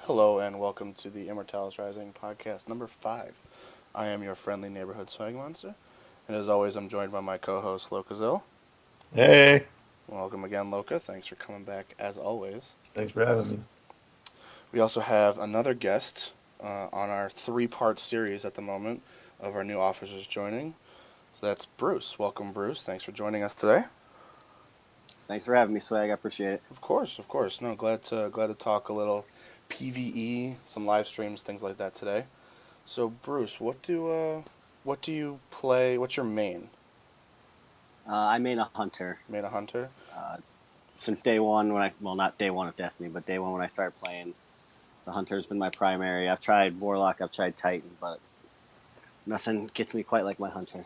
Hello and welcome to the Immortals Rising podcast number 5. I am your friendly neighborhood swag monster, and as always, I'm joined by my co-host Lokazil. Hey, Welcome again, Loka. Thanks for coming back as always. thanks for having me. We also have another guest on our 3-part series at the moment of our new officers joining. So that's Bruce. Welcome, Bruce. Thanks for joining us today. Thanks for having me, Swag. I appreciate it. Of course, of course. No, glad to talk a little PVE, some live streams, things like that today. So, Bruce, what do you play? What's your main? I made a hunter Main a hunter? uh, since day one. Not day one of Destiny, but day one when I started playing. The hunter's been my primary. I've tried Warlock, I've tried Titan, but nothing gets me quite like my hunter.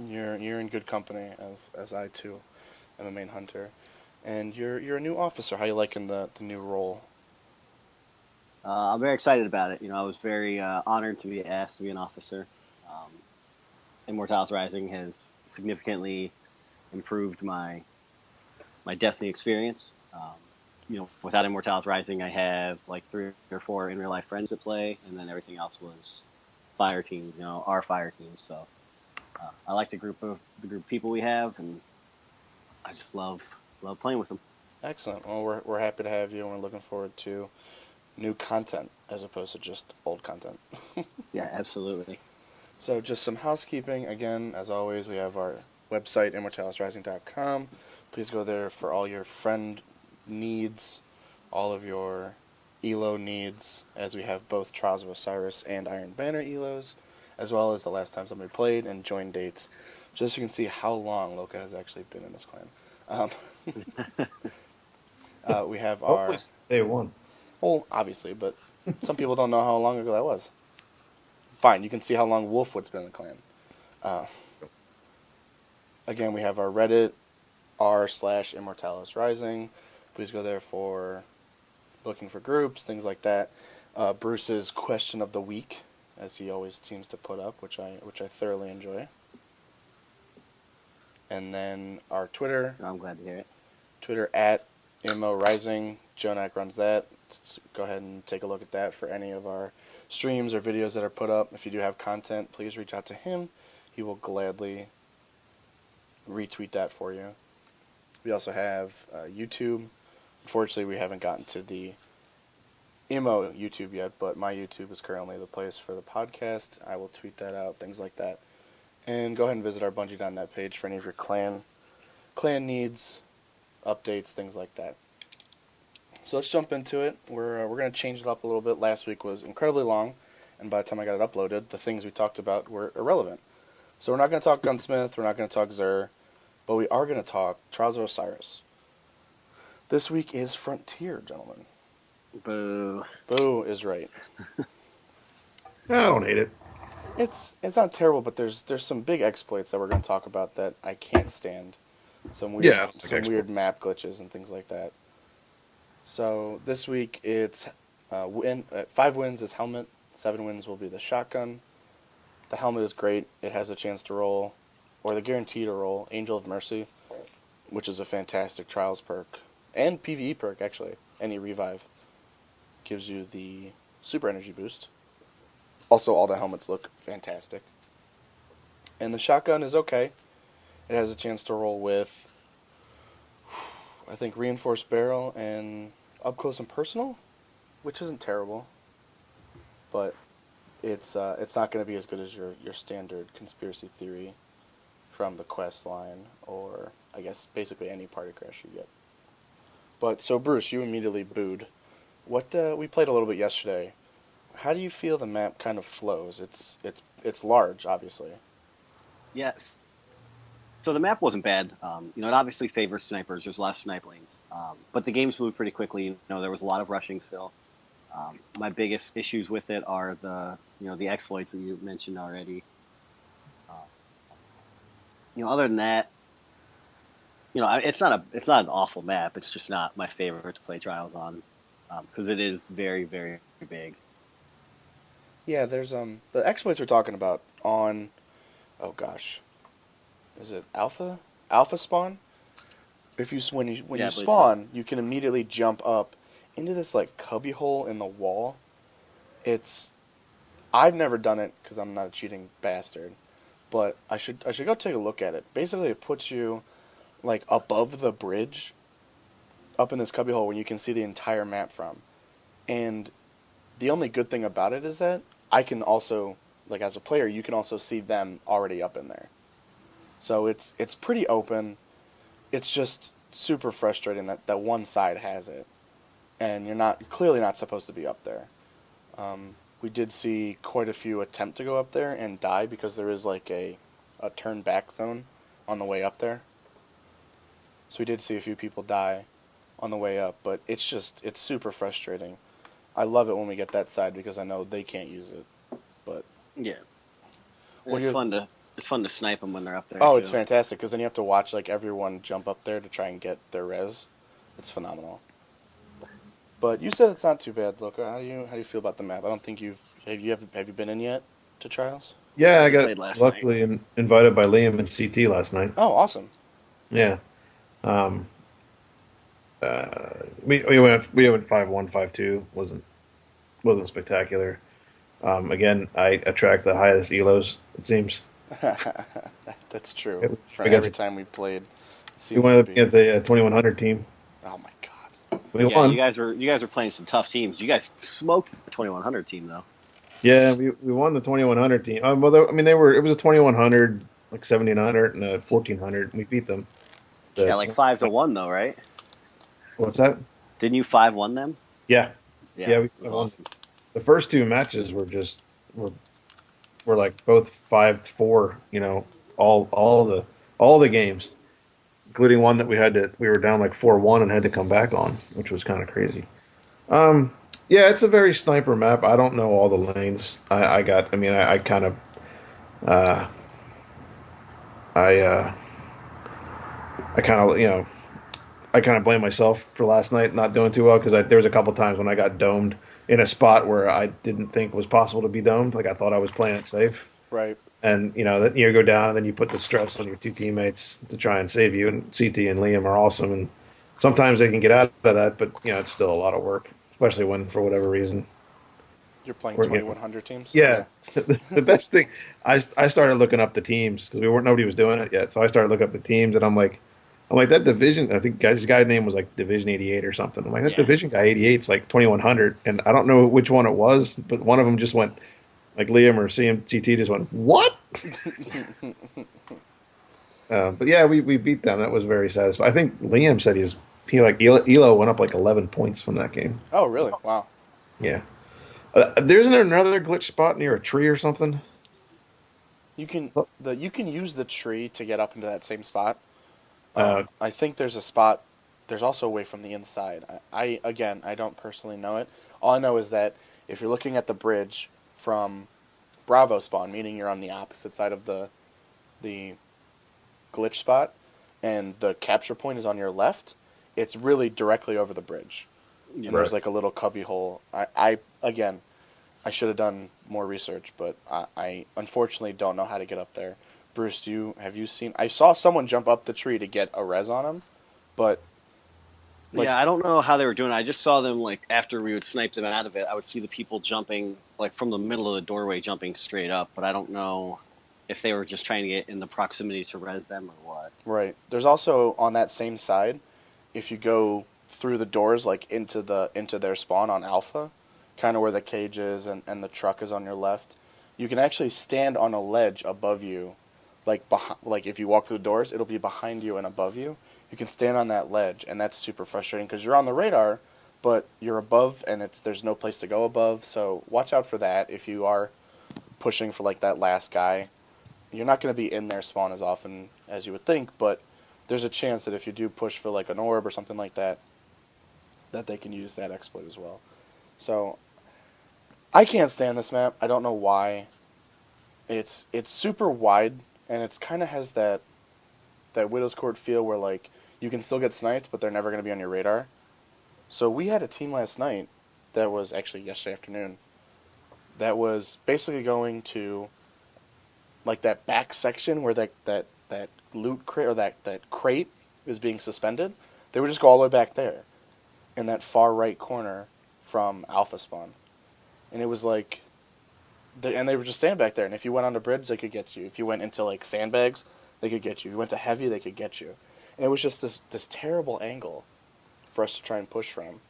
You're in good company as I too am a main hunter, and you're a new officer. How you liking the new role? I'm very excited about it. I was very honored to be asked to be an officer. Um, Immortals Rising has significantly improved my Destiny experience. Without Immortals Rising, I have like 3 or 4 in real life friends to play, and then everything else was fire teams. Our fire teams. So I like the group of people we have, and I just love playing with them. Excellent. Well, we're happy to have you, and we're looking forward to new content as opposed to just old content. Yeah, absolutely. So, just some housekeeping. Again, as always, we have our website, immortalsrising.com. Please go there for all your friend needs, all of your ELO needs, as we have both Trials of Osiris and Iron Banner ELOs, as well as the last time somebody played and join dates, just so you can see how long Loka has actually been in this clan. Um, we have Hopefully our, since day one. well, obviously, but some people don't know how long ago that was. Fine, you can see how long Wolfwood's been in the clan. Uh, Again, we have our Reddit, r/Immortalis Rising. Please go there for looking for groups, things like that. Bruce's question of the week, as he always seems to put up, which I thoroughly enjoy. And then our Twitter, I'm glad to hear it. Twitter at IMMO Rising. Jonak runs that. So go ahead and take a look at that for any of our streams or videos that are put up. If you do have content, please reach out to him. He will gladly retweet that for you. We also have YouTube. Unfortunately, we haven't gotten to the IMMO YouTube yet, but my YouTube is currently the place for the podcast. I will tweet that out, things like that. And go ahead and visit our Bungie.net page for any of your clan needs, updates, things like that. So let's jump into it. We're going to change it up a little bit. Last week was incredibly long, and by the time I got it uploaded, the things we talked about were irrelevant. So we're not going to talk Gunsmith, we're not going to talk Xur, but we are going to talk Trials of Osiris. This week is Frontier, gentlemen. Boo. Boo is right. I don't hate it. It's not terrible, but there's some big exploits that we're going to talk about that I can't stand. Yeah, I don't like Some weird export. map glitches and things like that. So this week it's 5 wins is helmet, 7 wins will be the shotgun. The helmet is great. It has a chance to roll, or the guarantee to roll, Angel of Mercy, which is a fantastic Trials perk and PvE perk actually. Any revive gives you the super energy boost. Also, all the helmets look fantastic. And the shotgun is okay. It has a chance to roll with, I think, reinforced barrel and up close and personal, which isn't terrible, but it's not going to be as good as your standard conspiracy theory from the quest line, or I guess basically any party crash you get. But so Bruce, you immediately booed. What we played a little bit yesterday. How do you feel the map kind of flows? It's large, obviously. Yes. So the map wasn't bad. It obviously favors snipers. There's a lot of snipe lanes, but the games moved pretty quickly. There was a lot of rushing still. My biggest issues with it are the exploits that you mentioned already. Uh, Other than that, it's not an awful map. It's just not my favorite to play trials on, because it is very very big. Yeah, there's the exploits we're talking about on, oh gosh, is it Alpha spawn? If you when you Yeah, I believe so. spawn, you can immediately jump up into this like cubby hole in the wall. I've never done it because I'm not a cheating bastard, but I should go take a look at it. Basically, it puts you like above the bridge, up in this cubby hole where you can see the entire map from. And the only good thing about it is that I can also, like as a player, you can also see them already up in there. So it's pretty open. It's just super frustrating that one side has it, and you're clearly not supposed to be up there. We did see quite a few attempt to go up there and die because there is like a turn back zone on the way up there. So we did see a few people die on the way up, but it's super frustrating. I love it when we get that side because I know they can't use it. But Yeah, Well, it's fun to snipe them when they're up there. oh, too. it's fantastic because then you have to watch like everyone jump up there to try and get their res. It's phenomenal. But you said it's not too bad, Luca. How do you feel about the map? I don't think have you been in yet to trials? Yeah, I We played got last luckily invited by Liam and CT last night. Oh, awesome. Yeah. Um, we went 5-1, 5-2. Wasn't spectacular. Again, I attract the highest elos. It seems. That's true. For Against every time we've played, it we seems went to up be. against a 2100 team. Oh my god. We Yeah, won. you guys were playing some tough teams. You guys smoked the 2100 team though. Yeah, we won the 2100 team. I mean, it was a 2100, like 1700, and a 1400. We beat them. Yeah, like 5-1 though, right? What's that? Didn't you 5-1 them? Yeah, Yeah, we it was won. awesome. The first two matches were like both 5-4. You know, all the games, including one that we were down like 4-1 and had to come back on, which was kind of crazy. Um, yeah, it's a very sniper map. I don't know all the lanes. I kind of, uh, I, I kind of, I kind of blame myself for last night not doing too well because there was a couple times when I got domed in a spot where I didn't think was possible to be domed. Like I thought I was playing it safe, Right. and that you go down and then you put the stress on your two teammates to try and save you. And CT and Liam are awesome, and sometimes they can get out of that, but it's still a lot of work, especially when for whatever reason. You're playing We're, 2100 teams? yeah, the best thing I started looking up the teams because nobody was doing it yet, so I started looking up the teams, and I'm like that division. I think this guy's name was like Division 88 or something. I'm like that Yeah. division guy 88's like 2100, and I don't know which one it was, but one of them just went like Liam or CMCT just went what? But yeah, we beat them. That was very satisfying. I think Liam said he like Elo went up like 11 points from that game. Oh, really? Wow. Yeah. There's another glitch spot near a tree or something. You can use the tree to get up into that same spot. Uh, I think there's a spot. There's also a way from the inside. I don't personally know it. All I know is that if you're looking at the bridge from Bravo spawn, meaning you're on the opposite side of the glitch spot, and the capture point is on your left, it's really directly over the bridge. And there's like a little cubby hole. I should have done more research, but I unfortunately don't know how to get up there. Bruce, have you seen? I saw someone jump up the tree to get a res on him, but Yeah, I don't know how they were doing it. I just saw them like after we would snipe them out of it. I would see the people jumping like from the middle of the doorway, jumping straight up. But I don't know if they were just trying to get in the proximity to res them or what. right. There's also on that same side, if you go through the doors like into their spawn on Alpha, kind of where the cage is and the truck is on your left, you can actually stand on a ledge above you, like if you walk through the doors, it'll be behind you and above you. You can stand on that ledge, and that's super frustrating because you're on the radar, but you're above, and there's no place to go above. So watch out for that if you are pushing for like that last guy. You're not going to be in their spawn as often as you would think, but there's a chance that if you do push for like an orb or something like that, that they can use that exploit as well. So I can't stand this map. I don't know why. It's super wide, and it's kind of has that Widow's Court feel where like you can still get sniped, but they're never going to be on your radar. So we had a team last night that was actually yesterday afternoon that was basically going to like that back section where that loot crate or that crate is being suspended. They would just go all the way back there. in that far right corner from Alpha Spawn. And it was like, and they were just standing back there. And if you went on the bridge, they could get you. If you went into like sandbags, they could get you. If you went to heavy, they could get you. And it was just this terrible angle for us to try and push from.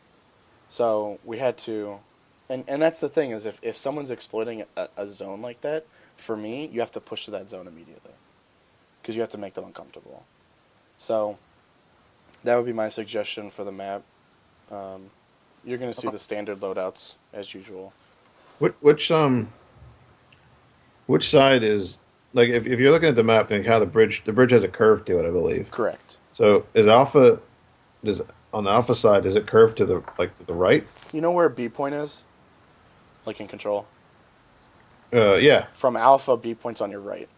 So we had to, and that's the thing is if someone's exploiting a zone like that, for me, you have to push to that zone immediately. Because you have to make them uncomfortable. So that would be my suggestion for the map. You're going to see the standard loadouts as usual. Which side is like if you're looking at the map and how the bridge has a curve to it, I believe. Correct. So does on the Alpha side does it curve to the right? You know where B point is? Like in control? Yeah. From Alpha, B point's on your right.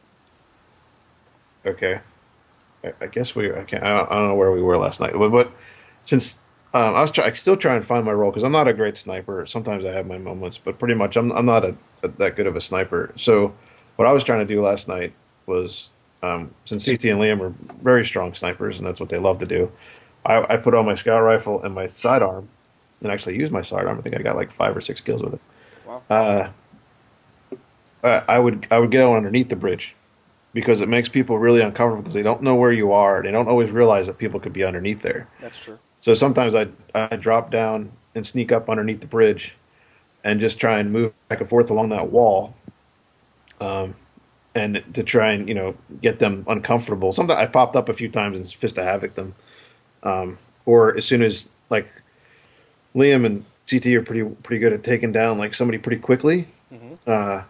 Okay. I guess I don't know where we were last night, but since I still try and find my role because I'm not a great sniper. Sometimes I have my moments, but pretty much I'm not that good of a sniper. So what I was trying to do last night was since CT and Liam are very strong snipers and that's what they love to do, I put on my scout rifle and my sidearm and actually used my sidearm. I think I got like 5 or 6 kills with it. Wow. I would go underneath the bridge because it makes people really uncomfortable because they don't know where you are. They don't always realize that people could be underneath there. That's true. So sometimes I drop down and sneak up underneath the bridge and just try and move back and forth along that wall and to try and, get them uncomfortable. Sometimes I popped up a few times and Fist of Havoc them. Or as soon as, like, Liam and CT are pretty good at taking down, like, somebody pretty quickly. Mm-hmm.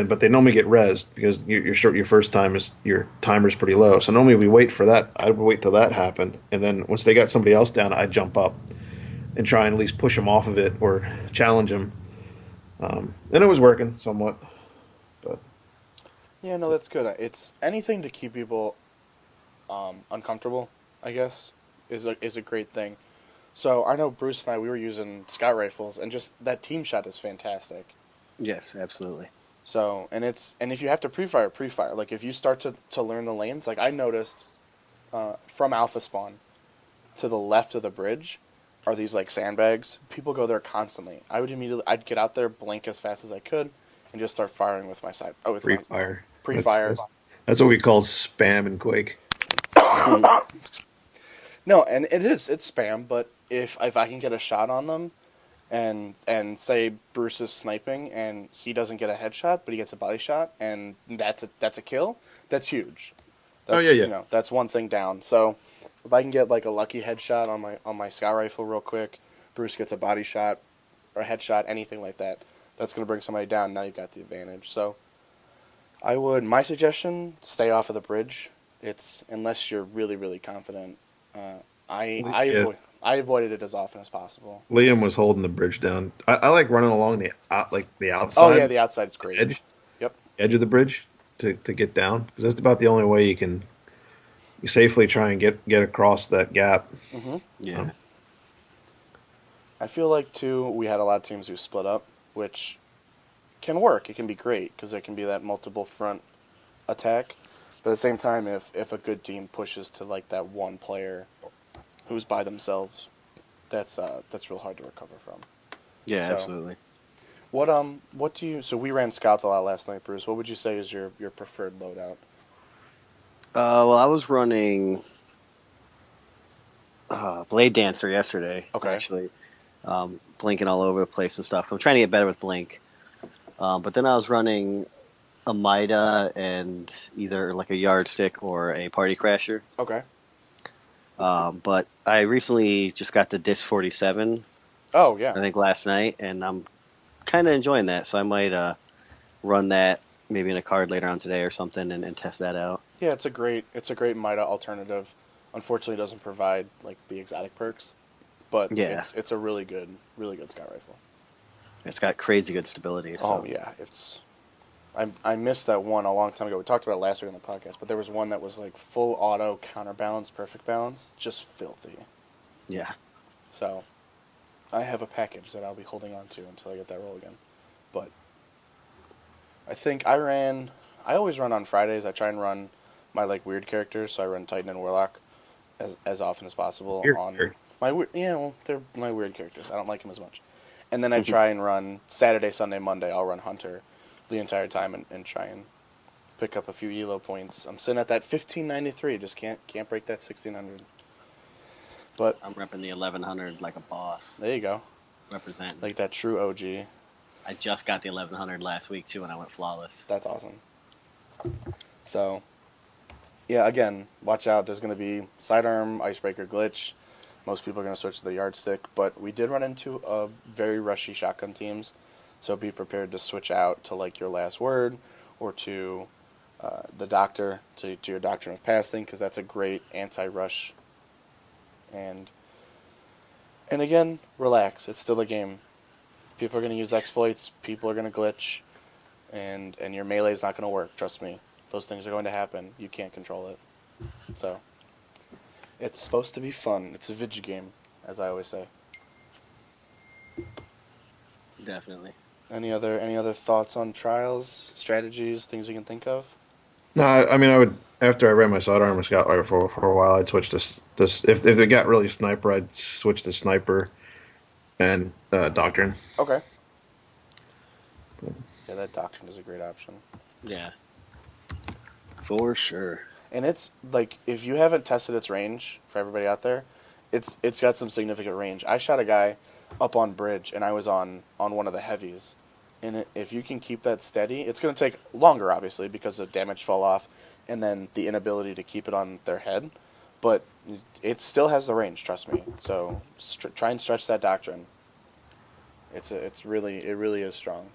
But they normally get rezzed because your first time your timer's pretty low. So normally we wait for that. I would wait till that happened, and then once they got somebody else down, I'd jump up and try and at least push them off of it or challenge them. And it was working somewhat. But yeah, no, that's good. It's anything to keep people uncomfortable, I guess, is a great thing. So I know Bruce and we were using scout rifles, and just that team shot is fantastic. Yes, absolutely. So, and if you have to pre-fire. Like, if you start to learn the lanes, like I noticed from Alpha Spawn to the left of the bridge are these, like, sandbags. People go there constantly. I'd get out there, blink as fast as I could, and just start firing with my side. Oh, with pre-fire. Pre-fire. That's what we call spam in Quake. No, and it's spam, but if I can get a shot on them, and say Bruce is sniping and he doesn't get a headshot, but he gets a body shot, and that's a kill. That's huge. Yeah. That's one thing down. So if I can get like a lucky headshot on my scout rifle real quick, Bruce gets a body shot or a headshot, anything like that, that's gonna bring somebody down. Now you've got the advantage. So my suggestion, stay off of the bridge. It's unless you're really really confident. I avoided it as often as possible. Liam was holding the bridge down. I like running along the outside. Oh yeah, the outside's great. Edge of the bridge to get down because that's about the only way you can safely try and get across that gap. Mm-hmm. Yeah. I feel like too we had a lot of teams who split up, which can work. It can be great because there can be that multiple front attack. But at the same time, if a good team pushes to like that one player who's by themselves, that's real hard to recover from. Yeah, So, absolutely. What do you? So we ran scouts a lot last night, Bruce. What would you say is your preferred loadout? Well, I was running Blade Dancer yesterday. Okay. Actually, blinking all over the place and stuff. I'm trying to get better with blink. But then I was running a Mida and either like a yardstick or a party crasher. Okay. But I recently just got the Disc 47. Oh yeah. I think last night, and I'm kind of enjoying that. So I might run that maybe in a card later on today or something and test that out. Yeah, it's a great Mida alternative. Unfortunately, it doesn't provide like the exotic perks, but Yeah. it's a really good scout rifle. It's got crazy good stability. So. Oh yeah, I missed that one a long time ago. We talked about it last week on the podcast, but there was one that was like full auto, counterbalance, perfect balance, just filthy. Yeah. So I have a package that I'll be holding on to until I get that roll again. But I think I always run on Fridays. I try and run my like weird characters, so I run Titan and Warlock as often as possible Weird on character. they're my weird characters. I don't like them as much. And then I try and run Saturday, Sunday, Monday. I'll run Hunter the entire time and try and pick up a few elo points. I'm sitting at that 1593. Just can't break that 1600. But I'm repping the 1100 like a boss. there you go. Representing. Like that true OG. I just got the 1100 last week too, and I went flawless. That's awesome. So, yeah, again, watch out. There's going to be sidearm, icebreaker, glitch. Most people are going to switch to the yardstick, but we did run into very rushy shotgun teams, so be prepared to switch out to like your last word or to the doctor, to your doctrine of passing, because that's a great anti-rush. And again, relax. It's still a game. People are going to use exploits. People are going to glitch, and your melee is not going to work. Trust me, those things are going to happen. You can't control it. So. It's supposed to be fun. It's a video game, as I always say. Definitely. Any other thoughts on trials, strategies, things you can think of? No, I mean, I would, after I ran my sidearm and scout rifle for a while, I'd switch to this. If it got really sniper, I'd switch to sniper and doctrine. Okay. Yeah, that doctrine is a great option. Yeah. For sure. And it's like, if you haven't tested its range, for everybody out there, it's got some significant range. I shot a guy up on bridge, and I was on one of the heavies. And if you can keep that steady, it's going to take longer, obviously, because of damage fall off, and then the inability to keep it on their head. But it still has the range, trust me. So try and stretch that doctrine. It really is strong,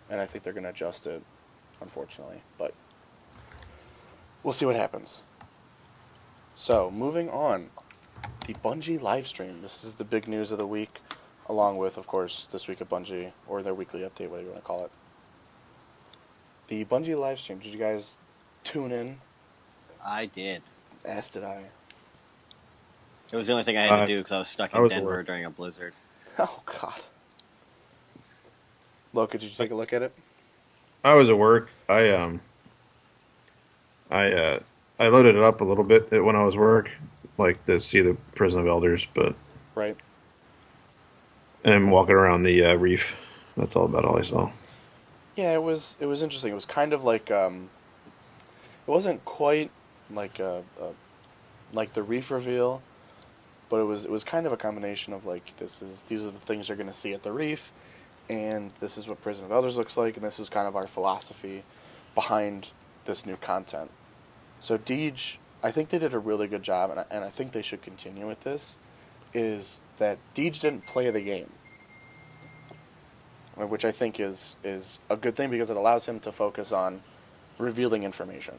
and I think they're going to adjust it, unfortunately, but. We'll see what happens. So, moving on. The Bungie live stream. This is the big news of the week, along with, of course, This Week at Bungie, or their weekly update, whatever you want to call it. The Bungie live stream. Did you guys tune in? I did. As did I. It was the only thing I had to do because I was stuck in Denver during a blizzard. Oh, God. Loca, did you take a look at it? I was at work. I loaded it up a little bit when I was work, like to see the Prison of Elders, but right. And I'm walking around the reef. That's all I saw. Yeah, it was interesting. It was kind of like it wasn't quite like like the reef reveal, but it was kind of a combination of like these are the things you're going to see at the reef, and this is what Prison of Elders looks like, and this was kind of our philosophy behind this new content. So Deej, I think they did a really good job, and I think they should continue with this, is that Deej didn't play the game, which I think is a good thing because it allows him to focus on revealing information.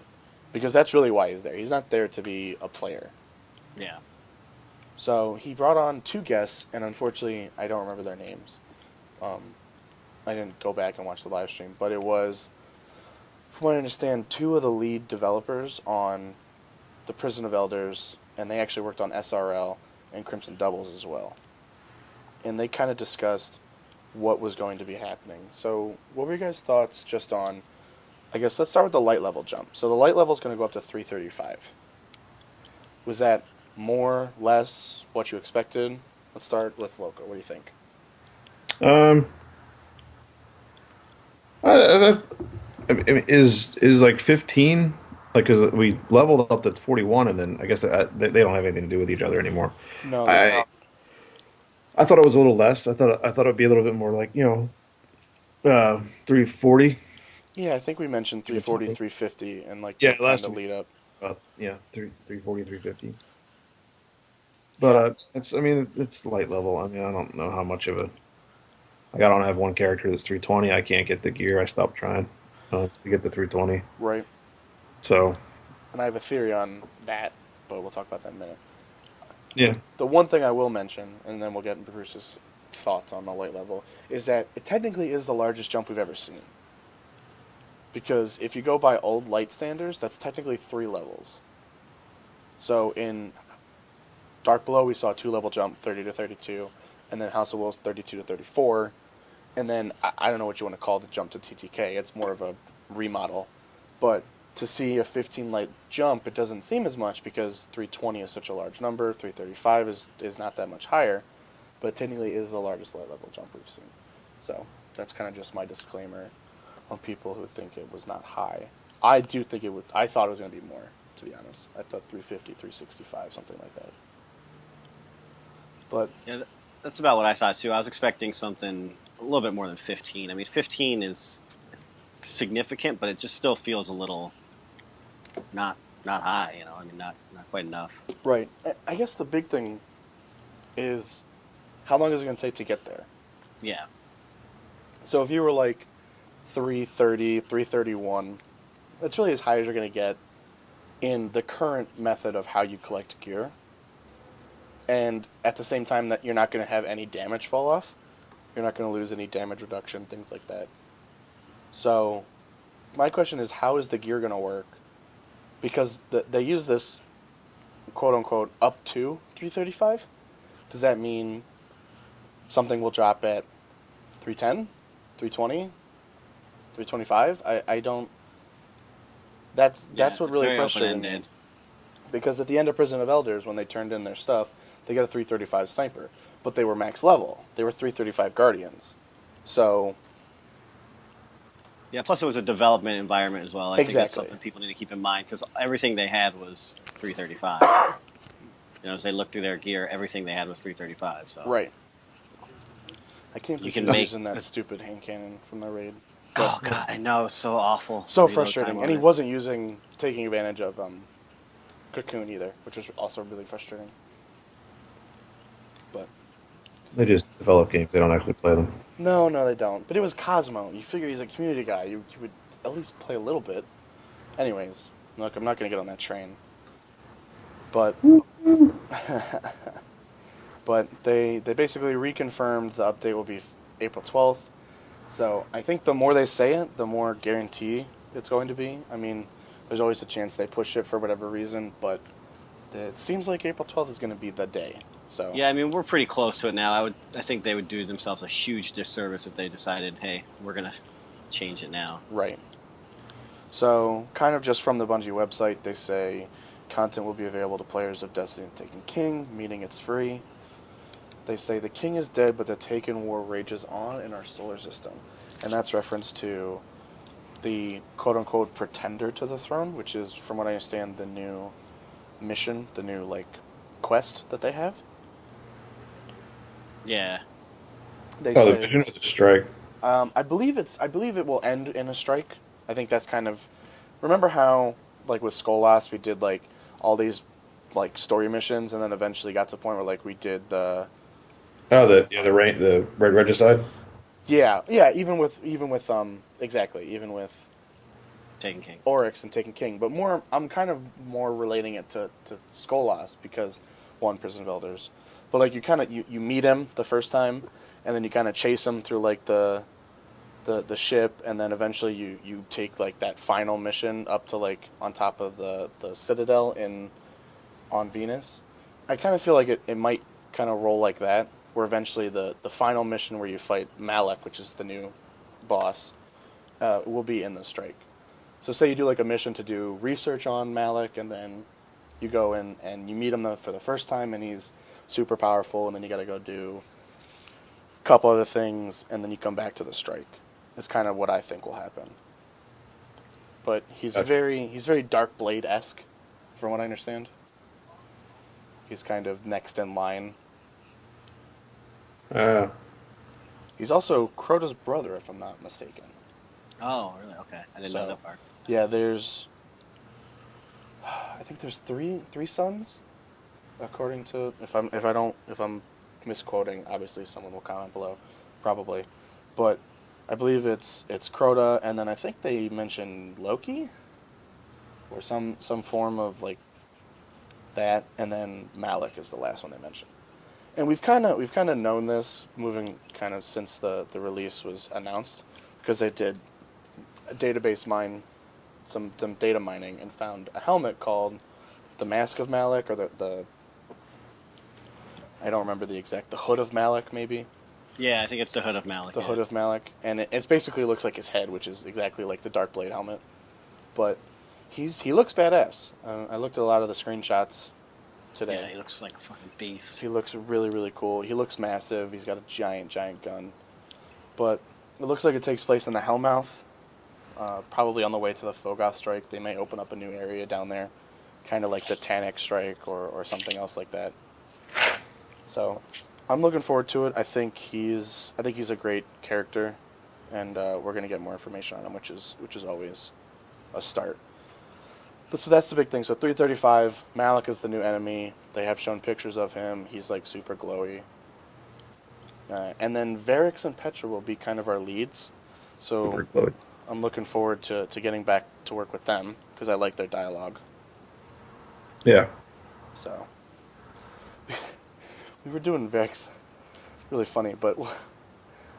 Because that's really why he's there. He's not there to be a player. Yeah. So he brought on two guests, and unfortunately I don't remember their names. I didn't go back and watch the live stream, but it was, from what I understand, two of the lead developers on the Prison of Elders, and they actually worked on SRL and Crimson Doubles as well. And they kind of discussed what was going to be happening. So what were your guys' thoughts just on, I guess let's start with the light level jump. So the light level is going to go up to 335. Was that more, less, what you expected? Let's start with Loco. What do you think? I mean, is like 15, like, because we leveled up to 41, and then I guess they don't have anything to do with each other anymore. No, I thought it was a little less. I thought it'd be a little bit more like 340. Yeah, I think we mentioned 340, 350, and like last the lead up. 340, 350. But it's light level. I mean, I don't know how much of a. Like, I don't have one character that's 320. I can't get the gear. I stopped trying to get the 320. Right. So. And I have a theory on that, but we'll talk about that in a minute. Yeah. The one thing I will mention, and then we'll get into Bruce's thoughts on the light level, is that it technically is the largest jump we've ever seen. Because if you go by old light standards, that's technically 3 levels. So in Dark Below, we saw a 2-level jump, 30 to 32, and then House of Wolves, 32 to 34. And then, I don't know what you want to call the jump to TTK. It's more of a remodel. But to see a 15 light jump, it doesn't seem as much because 320 is such a large number. 335 is not that much higher, but technically is the largest light level jump we've seen. So that's kind of just my disclaimer on people who think it was not high. I do think it would. I thought it was going to be more, to be honest. I thought 350, 365, something like that. But Yeah, that's about what I thought too. I was expecting something a little bit more than 15. I mean, 15 is significant, but it just still feels a little not high. You know, I mean, not quite enough. right, I guess the big thing is how long is it going to take to get there? Yeah. So if you were like 330, 331, that's really as high as you're going to get in the current method of how you collect gear. And at the same time that you're not going to have any damage fall off. You're not going to lose any damage reduction, things like that. So my question is, how is the gear going to work? Because they use this, quote-unquote, up to 335. Does that mean something will drop at 310, 320, 325? I don't... That's what really frustrated me. Because at the end of Prison of Elders, when they turned in their stuff, they got a 335 sniper. But they were max level. They were 335 guardians. So... Yeah, plus it was a development environment as well. I think that's something people need to keep in mind, because everything they had was 335. You know, as they looked through their gear, everything they had was 335. So right. I can't believe he's using that stupid hand cannon from the raid. Oh god, I know, it's so awful. So frustrating. And he wasn't taking advantage of Cocoon either, which was also really frustrating. But They just develop games. They don't actually play them. No, they don't. But it was Cosmo. You figure he's a community guy. You would at least play a little bit. Anyways, look, I'm not going to get on that train. But but they basically reconfirmed the update will be April 12th. So I think the more they say it, the more guarantee it's going to be. I mean, there's always a chance they push it for whatever reason, but it seems like April 12th is going to be the day. So yeah, I mean, we're pretty close to it now. I think they would do themselves a huge disservice if they decided, hey, we're going to change it now. Right. So, kind of just from the Bungie website, they say content will be available to players of Destiny and Taken King, meaning it's free. They say the king is dead, but the Taken War rages on in our solar system. And that's reference to the quote-unquote pretender to the throne, which is, from what I understand, the new mission, the new, quest that they have. Yeah. They say, the vision of the strike. I believe it will end in a strike. I think that's kind of... Remember how, with Skolas, we did, all these, story missions, and then eventually got to a point where, we did the... Oh, the Red Regicide? Yeah, even with Taken King. Oryx and Taken King, but I'm kind of more relating it to Skolas because, one, Prison of Elders, but you meet him the first time, and then you kind of chase him through the ship, and then eventually you take that final mission up to on top of the Citadel on Venus. I kind of feel like it might kind of roll like that, where eventually the final mission where you fight Malek, which is the new boss, will be in the strike. So say you do a mission to do research on Malek, and then you go in and you meet him for the first time, and he's super powerful, and then you got to go do a couple other things, and then you come back to the strike. Is kind of what I think will happen. But he's very Dark Blade-esque, from what I understand. He's kind of next in line. He's also Crota's brother, if I'm not mistaken. Oh, really? Okay, I didn't know that part. Yeah, I think there's three sons, according to if I'm misquoting, obviously someone will comment below, probably, but I believe it's Crota, and then I think they mentioned Loki, or some form of that, and then Malek is the last one they mentioned. And we've kind of known this moving kind of since the release was announced, because they did a database mine, some data mining, and found a helmet called the Mask of Malek, or the I don't remember the Hood of Malek, maybe. Yeah, I think it's the Hood of Malek. The Hood of Malek, and it basically looks like his head, which is exactly like the Dark Blade helmet. But he looks badass. I looked at a lot of the screenshots today. Yeah, he looks like a fucking beast. He looks really, really cool. He looks massive. He's got a giant, giant gun. But it looks like it takes place in the Hellmouth, probably on the way to the Fogoth strike. They may open up a new area down there, kind of like the Tannic strike or something else like that. So I'm looking forward to it. I think he's a great character, and we're gonna get more information on him, which is always a start. So that's the big thing. So 335, Malik is the new enemy. They have shown pictures of him. He's like super glowy. And then Varix and Petra will be kind of our leads. So I'm looking forward to getting back to work with them because I like their dialogue. Yeah. So we were doing Varix. Really funny, but we'll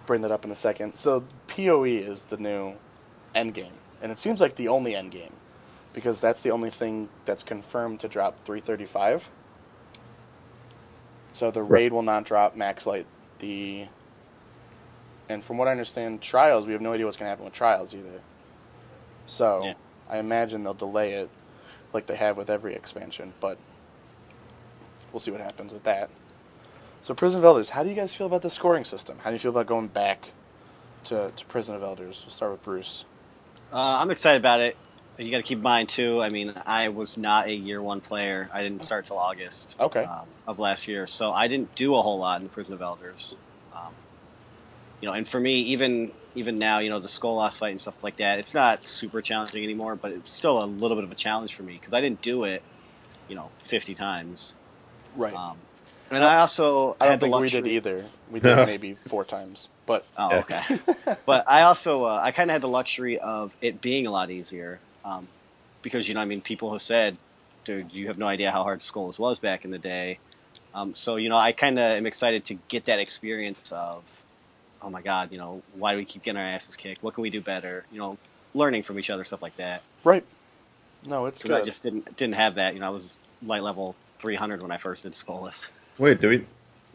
bring that up in a second. So PoE is the new endgame. And it seems like the only endgame. Because that's the only thing that's confirmed to drop 335. So the raid will not drop max light. And from what I understand, Trials, we have no idea what's going to happen with Trials either. So yeah. I imagine they'll delay it like they have with every expansion, but we'll see what happens with that. So Prison of Elders, how do you guys feel about the scoring system? How do you feel about going back to Prison of Elders? We'll start with Bruce. I'm excited about it. You got to keep in mind, too, I mean, I was not a year one player. I didn't start till August of last year, so I didn't do a whole lot in the Prison of Elders. And for me, even now, the Skolas fight and stuff like that, it's not super challenging anymore, but it's still a little bit of a challenge for me because I didn't do it, 50 times. Right. And I also I don't think we did either. We did maybe 4 times. But okay. But I also I kind of had the luxury of it being a lot easier. Because, people have said, dude, you have no idea how hard Skolas was back in the day. So, I kind of am excited to get that experience of, oh my God, why do we keep getting our asses kicked? What can we do better? Learning from each other, stuff like that. Right. No, it's good. I just didn't have that. I was light level 300 when I first did Skolas. Wait, do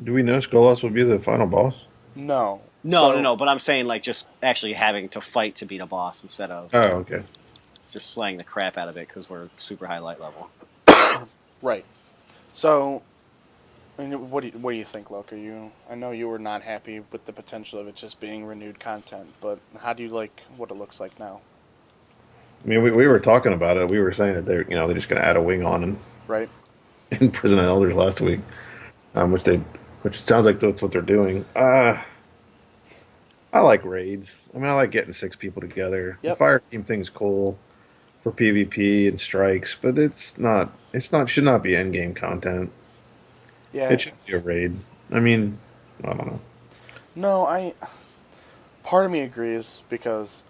we know Skolas will be the final boss? No. No, but I'm saying like just actually having to fight to beat a boss instead of okay. Just slaying the crap out of it because we're super high light level. Right. So, what do you think, Loke? I know you were not happy with the potential of it just being renewed content, but how do you like what it looks like now? I mean, we were talking about it. We were saying that they're just going to add a wing on in Prison of Elders last week, which sounds like that's what they're doing. I like raids. I mean, I like getting 6 people together. Yep. The fire team thing's cool for PvP and strikes, but should not be end game content. Yeah, it should be a raid. I mean, I don't know. No, part of me agrees because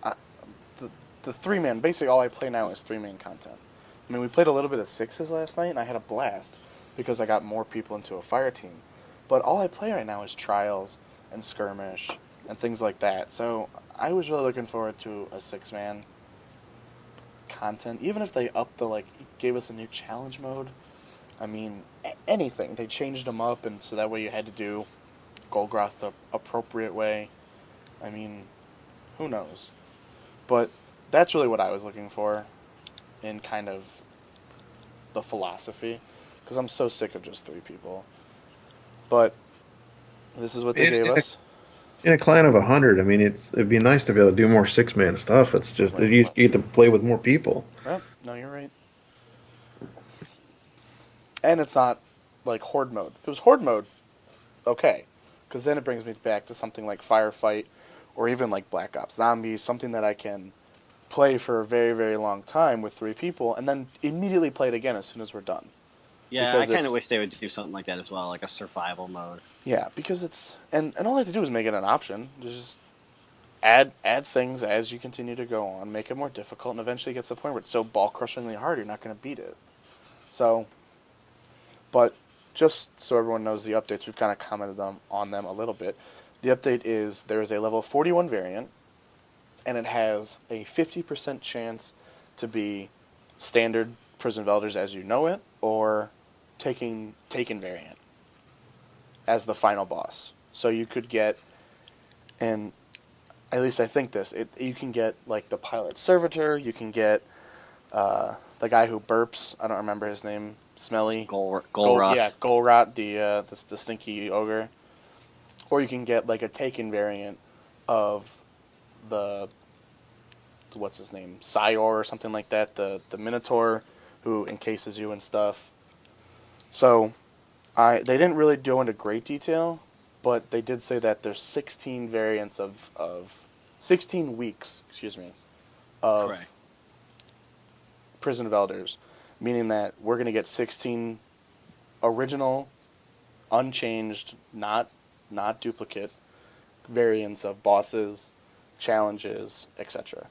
the 3-man, basically all I play now is 3-man content. I mean, we played a little bit of 6s last night, and I had a blast because I got more people into a fire team. But all I play right now is Trials and Skirmish and things like that. So I was really looking forward to a 6-man content, even if they gave us a new challenge mode. I mean, anything. They changed them up, and so that way you had to do Golgoth the appropriate way. I mean, who knows? But that's really what I was looking for in kind of the philosophy, because I'm so sick of just 3 people. But this is what they gave us. In a clan of 100, I mean, it'd be nice to be able to do more 6-man stuff. It's just you get to play with more people. Well, no, you're right. And it's not like Horde mode. If it was Horde mode, okay, because then it brings me back to something like Firefight, or even like Black Ops Zombies, something that I can play for a very, very long time with 3 people, and then immediately play it again as soon as we're done. Yeah, I kind of wish they would do something like that as well, like a survival mode. Yeah, because it's... And all I have to do is make it an option. Just add things as you continue to go on, make it more difficult, and eventually it gets to the point where it's so ball-crushingly hard you're not going to beat it. So... But just so everyone knows the updates, we've kind of commented on them a little bit. The update is there is a level 41 variant, and it has a 50% chance to be standard Prison of Elders as you know it, or Taken variant as the final boss. So you could get, and at least I think you can get like the Pilot Servitor, you can get the guy who burps. I don't remember his name. Smelly. Goal Rush. Yeah, Golrot, the stinky ogre. Or you can get like a Taken variant of the what's his name, Scior or something like that. The Minotaur who encases you and stuff. So, they didn't really go into great detail, but they did say that there's 16 variants of 16 weeks, of Correct. Prison of Elders, meaning that we're going to get 16 original, unchanged, not duplicate variants of bosses, challenges, etc.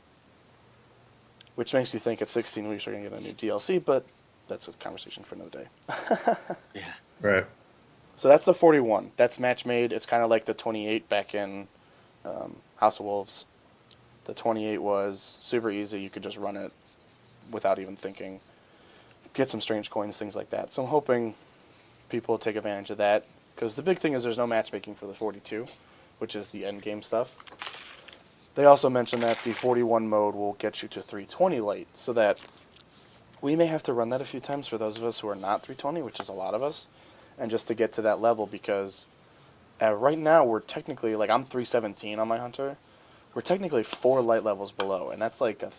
Which makes you think at 16 weeks we're going to get a new DLC, but that's a conversation for another day. Yeah. Right. So that's the 41. That's match made. It's kind of like the 28 back in House of Wolves. The 28 was super easy. You could just run it without even thinking. Get some strange coins, things like that. So I'm hoping people will take advantage of that. Because the big thing is there's no matchmaking for the 42, which is the end game stuff. They also mentioned that the 41 mode will get you to 320 light, so that we may have to run that a few times for those of us who are not 320, which is a lot of us, and just to get to that level, because right now we're technically, like I'm 317 on my Hunter, we're technically 4 light levels below, and that's like a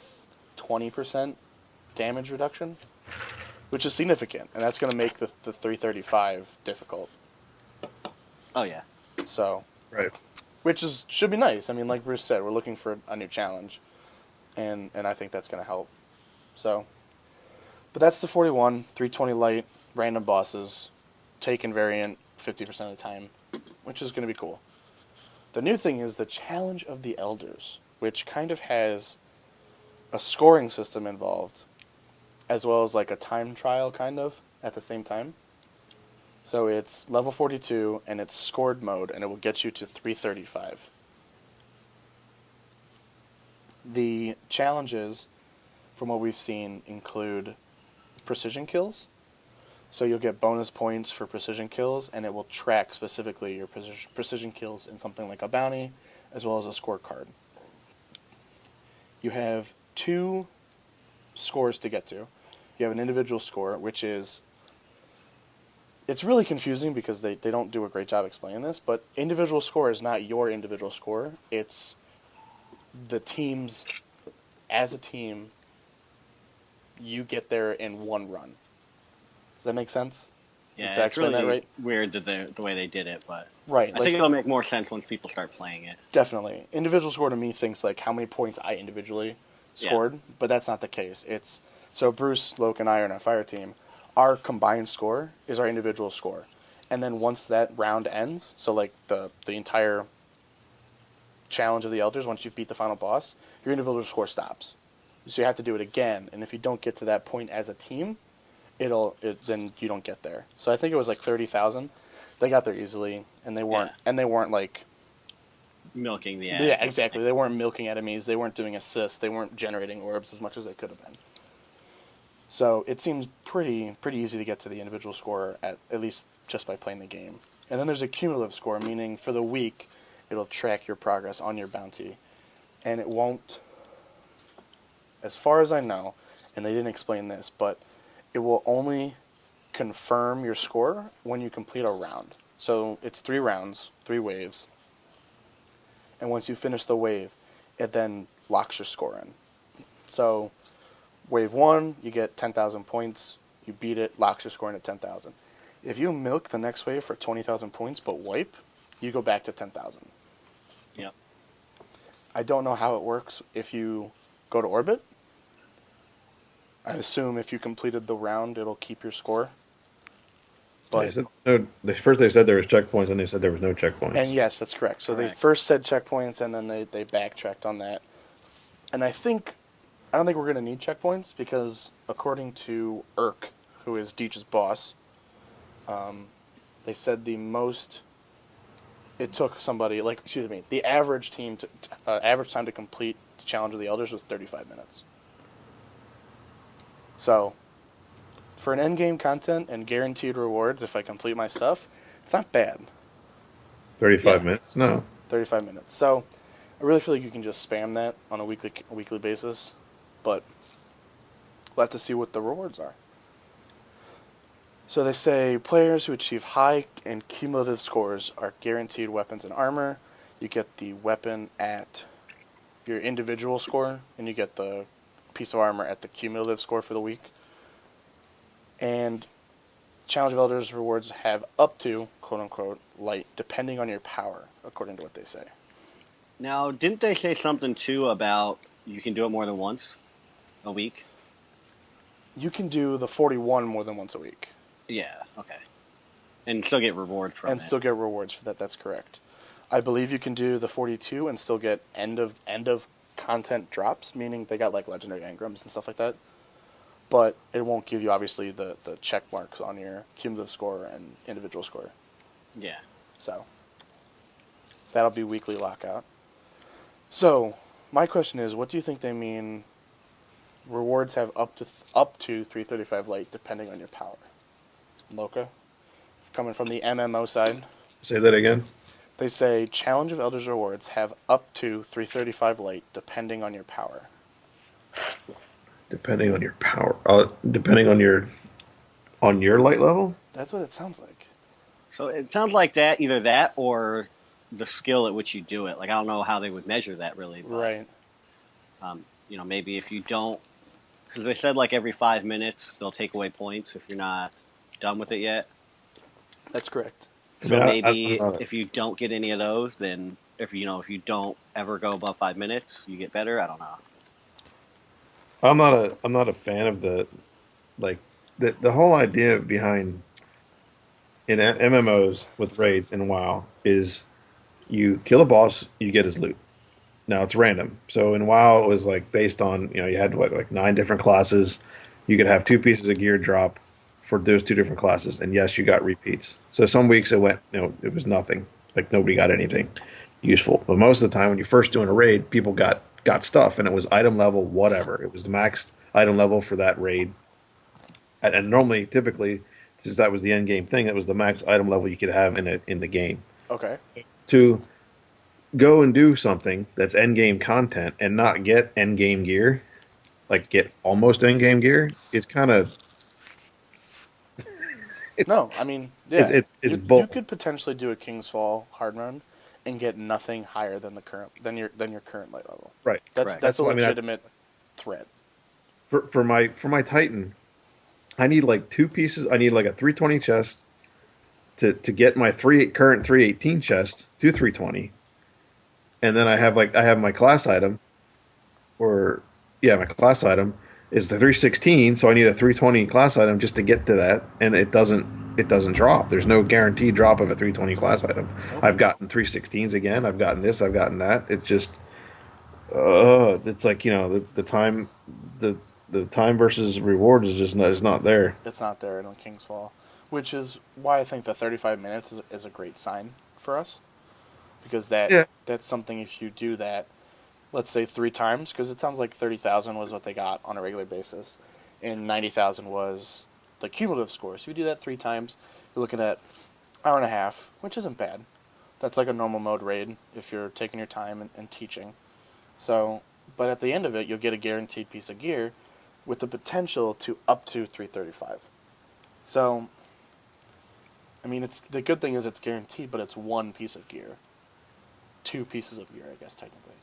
20% damage reduction, which is significant, and that's going to make the 335 difficult. Oh yeah. So, Right. which should be nice. I mean, like Bruce said, we're looking for a new challenge, and I think that's going to help. So, but that's the 41, 320 light, random bosses, Taken variant 50% of the time, which is going to be cool. The new thing is the Challenge of the Elders, which kind of has a scoring system involved, as well as like a time trial kind of at the same time. So it's level 42, and it's scored mode, and it will get you to 335. The challenges, from what we've seen, include precision kills. So you'll get bonus points for precision kills, and it will track specifically your precision kills in something like a bounty, as well as a scorecard. You have 2 scores to get to. You have an individual score, which is... It's really confusing because they don't do a great job explaining this, but individual score is not your individual score. It's the team's... As a team, you get there in one run. Does that make sense? Yeah, Did I it's explain really that right? weird that the way they did it, but Right. I think it'll make more sense once people start playing it. Definitely. Individual score to me thinks like how many points I individually scored, but that's not the case. It's so Bruce, Loke, and I are in our fire team. Our combined score is our individual score. And then once that round ends, so like the entire challenge of the Elders, once you've beat the final boss, your individual score stops. So you have to do it again, and if you don't get to that point as a team, then you don't get there. So I think it was like 30,000. They got there easily, and they weren't like Milking the yeah, exactly. They weren't milking enemies. They weren't doing assists. They weren't generating orbs as much as they could have been. So it seems pretty easy to get to the individual score at least just by playing the game. And then there's a cumulative score, meaning for the week, it'll track your progress on your bounty, and it won't. As far as I know, and they didn't explain this, but it will only confirm your score when you complete a round. So it's 3 rounds, 3 waves. And once you finish the wave, it then locks your score in. So wave 1, you get 10,000 points. You beat it, locks your score in at 10,000. If you milk the next wave for 20,000 points but wipe, you go back to 10,000. Yep. I don't know how it works if you go to orbit. I assume if you completed the round, it'll keep your score. But First they said there was checkpoints, and they said there was no checkpoints. and yes, that's correct. So Correct. they first said checkpoints, and then they backtracked on that. And I don't think we're going to need checkpoints because according to Irk, who is Deech's boss, they said it took somebody the average average time to complete the Challenge of the Elders was 35 minutes. So, for an endgame content and guaranteed rewards, if I complete my stuff, it's not bad. 35 minutes? No. 35 minutes. So, I really feel like you can just spam that on a weekly basis. But we'll have to see what the rewards are. So they say players who achieve high and cumulative scores are guaranteed weapons and armor. You get the weapon at your individual score, and you get the piece of armor at the cumulative score for the week. And Challenge of Elders rewards have up to, quote-unquote, light, depending on your power, according to what they say. Now, didn't they say something, too, about you can do it more than once a week? You can do the 41 more than once a week. Yeah, okay. And still get rewards from it. And still get rewards for that, that's correct. I believe you can do the 42 and still get end of content drops, meaning they got like legendary engrams and stuff like that. But it won't give you, obviously, the check marks on your cumulative score and individual score. Yeah. So, that'll be weekly lockout. So, my question is, what do you think they mean rewards have up to 335 light, depending on your power? Loka? It's coming from the MMO side. Say that again. They say Challenge of Elders rewards have up to 335 light, depending on your power. Depending on your power, depending on your light level. That's what it sounds like. So it sounds like that, either that or the skill at which you do it. Like, I don't know how they would measure that, really. But, Right. Maybe if you don't, because they said like every 5 minutes they'll take away points if you're not done with it yet. That's correct. So maybe I if you don't get any of those, then if you don't ever go above 5 minutes, you get better. I don't know. I'm not a fan of the whole idea behind in MMOs with raids in WoW is you kill a boss, you get his loot. Now it's random. So in WoW it was like based on, you had like 9 different classes. You could have 2 pieces of gear drop for those 2 different classes, and yes, you got repeats. So some weeks it went, it was nothing. Like nobody got anything useful. But most of the time when you're first doing a raid, people got stuff, and it was item level whatever. It was the max item level for that raid. And normally, typically, since that was the end game thing, it was the max item level you could have in the game. Okay. To go and do something that's end game content and not get end game gear, like get almost end game gear, is kind of No, I mean, yeah. it's you could potentially do a King's Fall hard run and get nothing higher than your current light level. right. That's a legitimate threat. For my Titan, I need like 2 pieces. I need like a 320 chest to get my current 318 chest to 320, and then I have my class item, my class item is the 316. So I need a 320 class item just to get to that, and it doesn't drop. There's no guaranteed drop of a 320 class item. Okay. I've gotten 316s again. I've gotten this. I've gotten that. It's just, it's like the time versus reward is not there. It's not there in King's Fall, which is why I think the 35 minutes is a great sign for us, because that's something. If you do that, let's say 3 times, because it sounds like 30,000 was what they got on a regular basis, and 90,000 was the cumulative score. So if you do that 3 times, you're looking at hour and a half, which isn't bad. That's like a normal mode raid if you're taking your time and teaching. So, but at the end of it, you'll get a guaranteed piece of gear with the potential to up to 335. So, I mean, the good thing is it's guaranteed, but it's 1 piece of gear. 2 pieces of gear, I guess, technically.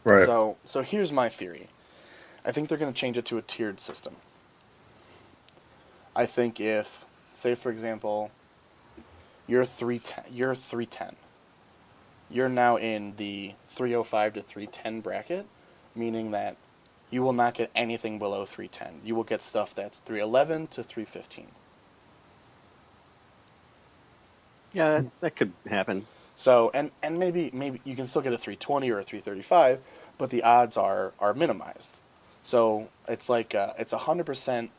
Right. So here's my theory. I think they're going to change it to a tiered system. I think if, say for example, you're 310. You're now in the 305 to 310 bracket, meaning that you will not get anything below 310. You will get stuff that's 311 to 315. Yeah, that could happen. So, and maybe you can still get a 320 or a 335, but the odds are minimized. So it's like it's 100%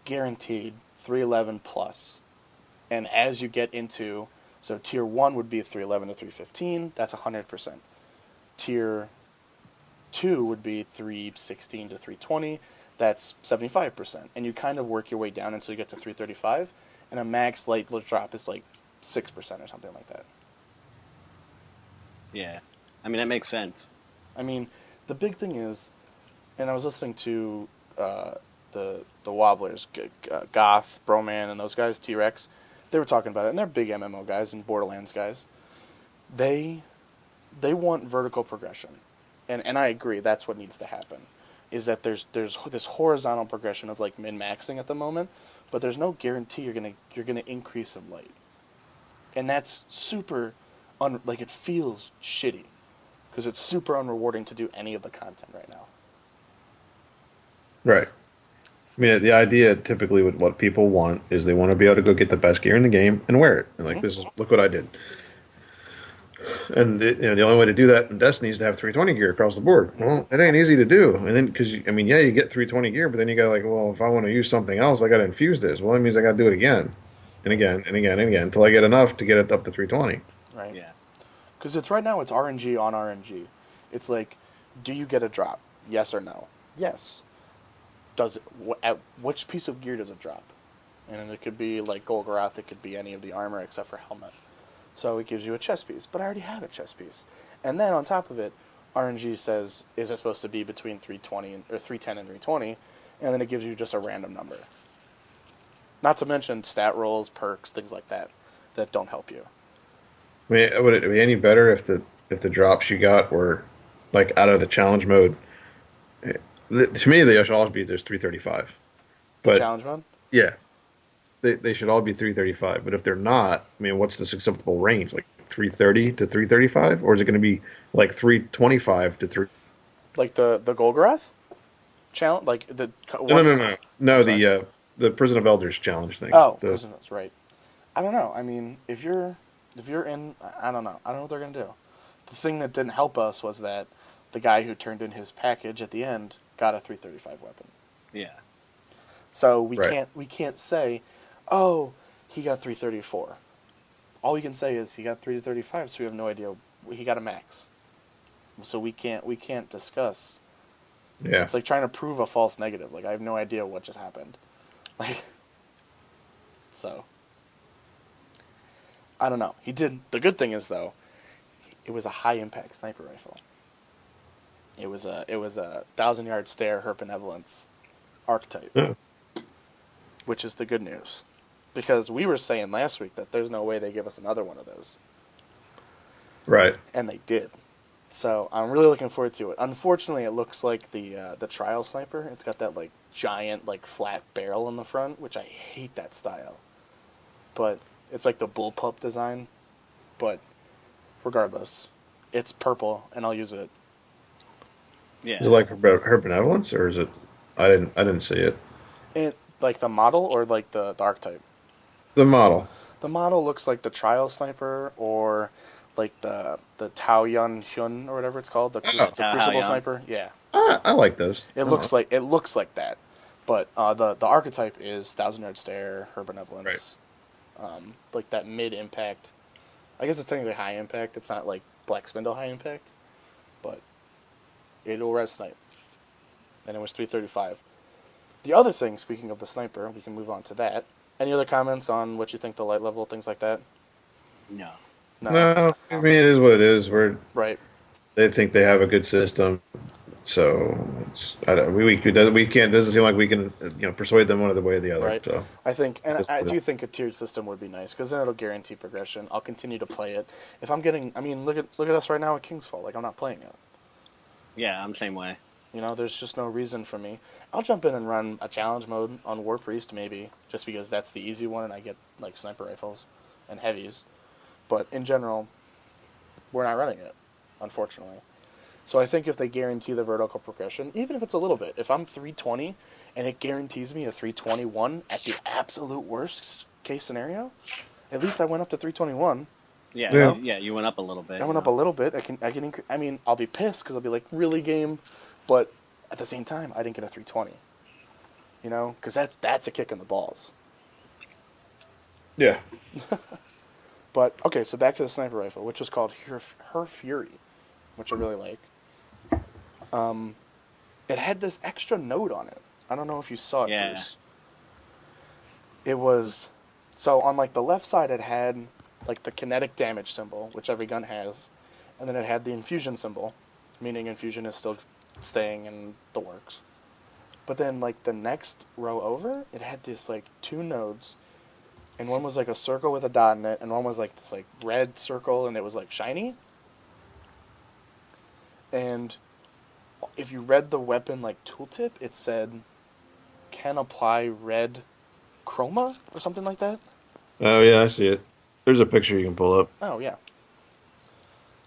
guaranteed 311 plus. And as you get into, so tier 1 would be 311 to 315, that's 100%. Tier 2 would be 316 to 320, that's 75%. And you kind of work your way down until you get to 335, and a max light drop is like 6% or something like that. Yeah. I mean, that makes sense. I mean, the big thing is, and I was listening to the Wobblers, Goth, Broman, and those guys, T-Rex. They were talking about it, and they're big MMO guys and Borderlands guys. They want vertical progression, and I agree. That's what needs to happen. Is that there's this horizontal progression of like min-maxing at the moment, but there's no guarantee you're gonna increase in light, and that's super, like it feels shitty, because it's super unrewarding to do any of the content right now. Right. I mean, the idea typically with what people want is they want to be able to go get the best gear in the game and wear it. And like, this is, look what I did. And the only way to do that in Destiny is to have 320 gear across the board. Well, it ain't easy to do. And then, because I mean, yeah, you get 320 gear, but then you got like, well, if I want to use something else, I got to infuse this. Well, that means I got to do it again, and again, and again, and again, until I get enough to get it up to 320. Right. Yeah. Because it's right now it's RNG on RNG. It's like, do you get a drop? Yes or no? Yes. Does it? At which piece of gear does it drop? And it could be like Golgoroth. It could be any of the armor except for helmet. So it gives you a chest piece, but I already have a chest piece. And then on top of it, RNG says, is it supposed to be between 320 or 310 and 320? And then it gives you just a random number. Not to mention stat rolls, perks, things like that don't help you. I mean, would it be any better if the drops you got were like out of the challenge mode? To me, they should all be there's 335. The challenge mode? Yeah, they should all be 335. But if they're not, I mean, what's this acceptable range? Like 330 to 335, or is it going to be like 325 to 3? Like the Golgoroth challenge, like the No. The Prison of Elders challenge thing. Oh, Prison of right. I don't know. I mean, if you're in, I don't know. I don't know what they're gonna do. The thing that didn't help us was that the guy who turned in his package at the end got a 335 weapon. Yeah. So we can't say, oh, he got 334. All we can say is he got 335, so we have no idea. He got a max. So we can't discuss. Yeah. It's like trying to prove a false negative. Like, I have no idea what just happened. Like, so I don't know. He did. The good thing is though, it was a high impact sniper rifle. It was a 1,000-yard stare, her benevolence archetype, which is the good news, because we were saying last week that there's no way they give us another one of those. Right. And they did. So I'm really looking forward to it. Unfortunately, it looks like the trial sniper. It's got that like giant like flat barrel in the front, which I hate that style. But it's like the bullpup design. But regardless, it's purple, and I'll use it. Yeah. Is it like her benevolence, or is it? I didn't see it. And like the model or like the archetype. The model. The model looks like the trial sniper or like the Tao Yun Hyun or whatever it's called, the Crucible sniper. Yeah. I like those. It looks like that, but the archetype is 1,000-yard stare, her benevolence, like that mid impact. I guess it's technically high impact. It's not like Black Spindle high impact, but it'll res snipe, and it was 335. The other thing, speaking of the sniper, we can move on to that. Any other comments on what you think the light level, things like that? No. No, I mean, it is what it is. Right. They think they have a good system, so we can't. Doesn't seem like we can persuade them one way or the other. Right. So I think, and I do think a tiered system would be nice, because then it'll guarantee progression. I'll continue to play it. If I'm getting, I mean, look at us right now at Kingsfall. Like, I'm not playing it. Yeah, I'm the same way. You know, there's just no reason for me. I'll jump in and run a challenge mode on War Priest maybe, just because that's the easy one and I get like sniper rifles and heavies. But in general, we're not running it, unfortunately. So I think if they guarantee the vertical progression, even if it's a little bit, if I'm 320 and it guarantees me a 321 at the absolute worst case scenario, at least I went up to 321. Yeah, you went up a little bit. I went up a little bit. I mean, I'll be pissed because I'll be like, really, game? But at the same time, I didn't get a 320. You know, because that's a kick in the balls. yeah. But okay, so back to the sniper rifle, which was called Her Fury, which I really like. It had this extra note on it. I don't know if you saw it, Yeah. Bruce. It was so on like the left side, it had like the kinetic damage symbol, which every gun has, and then it had the infusion symbol, meaning infusion is still staying in the works. But then, like, the next row over, it had this, like, 2 nodes, and one was, like, a circle with a dot in it, and one was, like, this, like, red circle, and it was, like, shiny. And if you read the weapon, like, tooltip, it said, can apply red chroma, or something like that. Oh yeah, I see it. There's a picture you can pull up. Oh, yeah.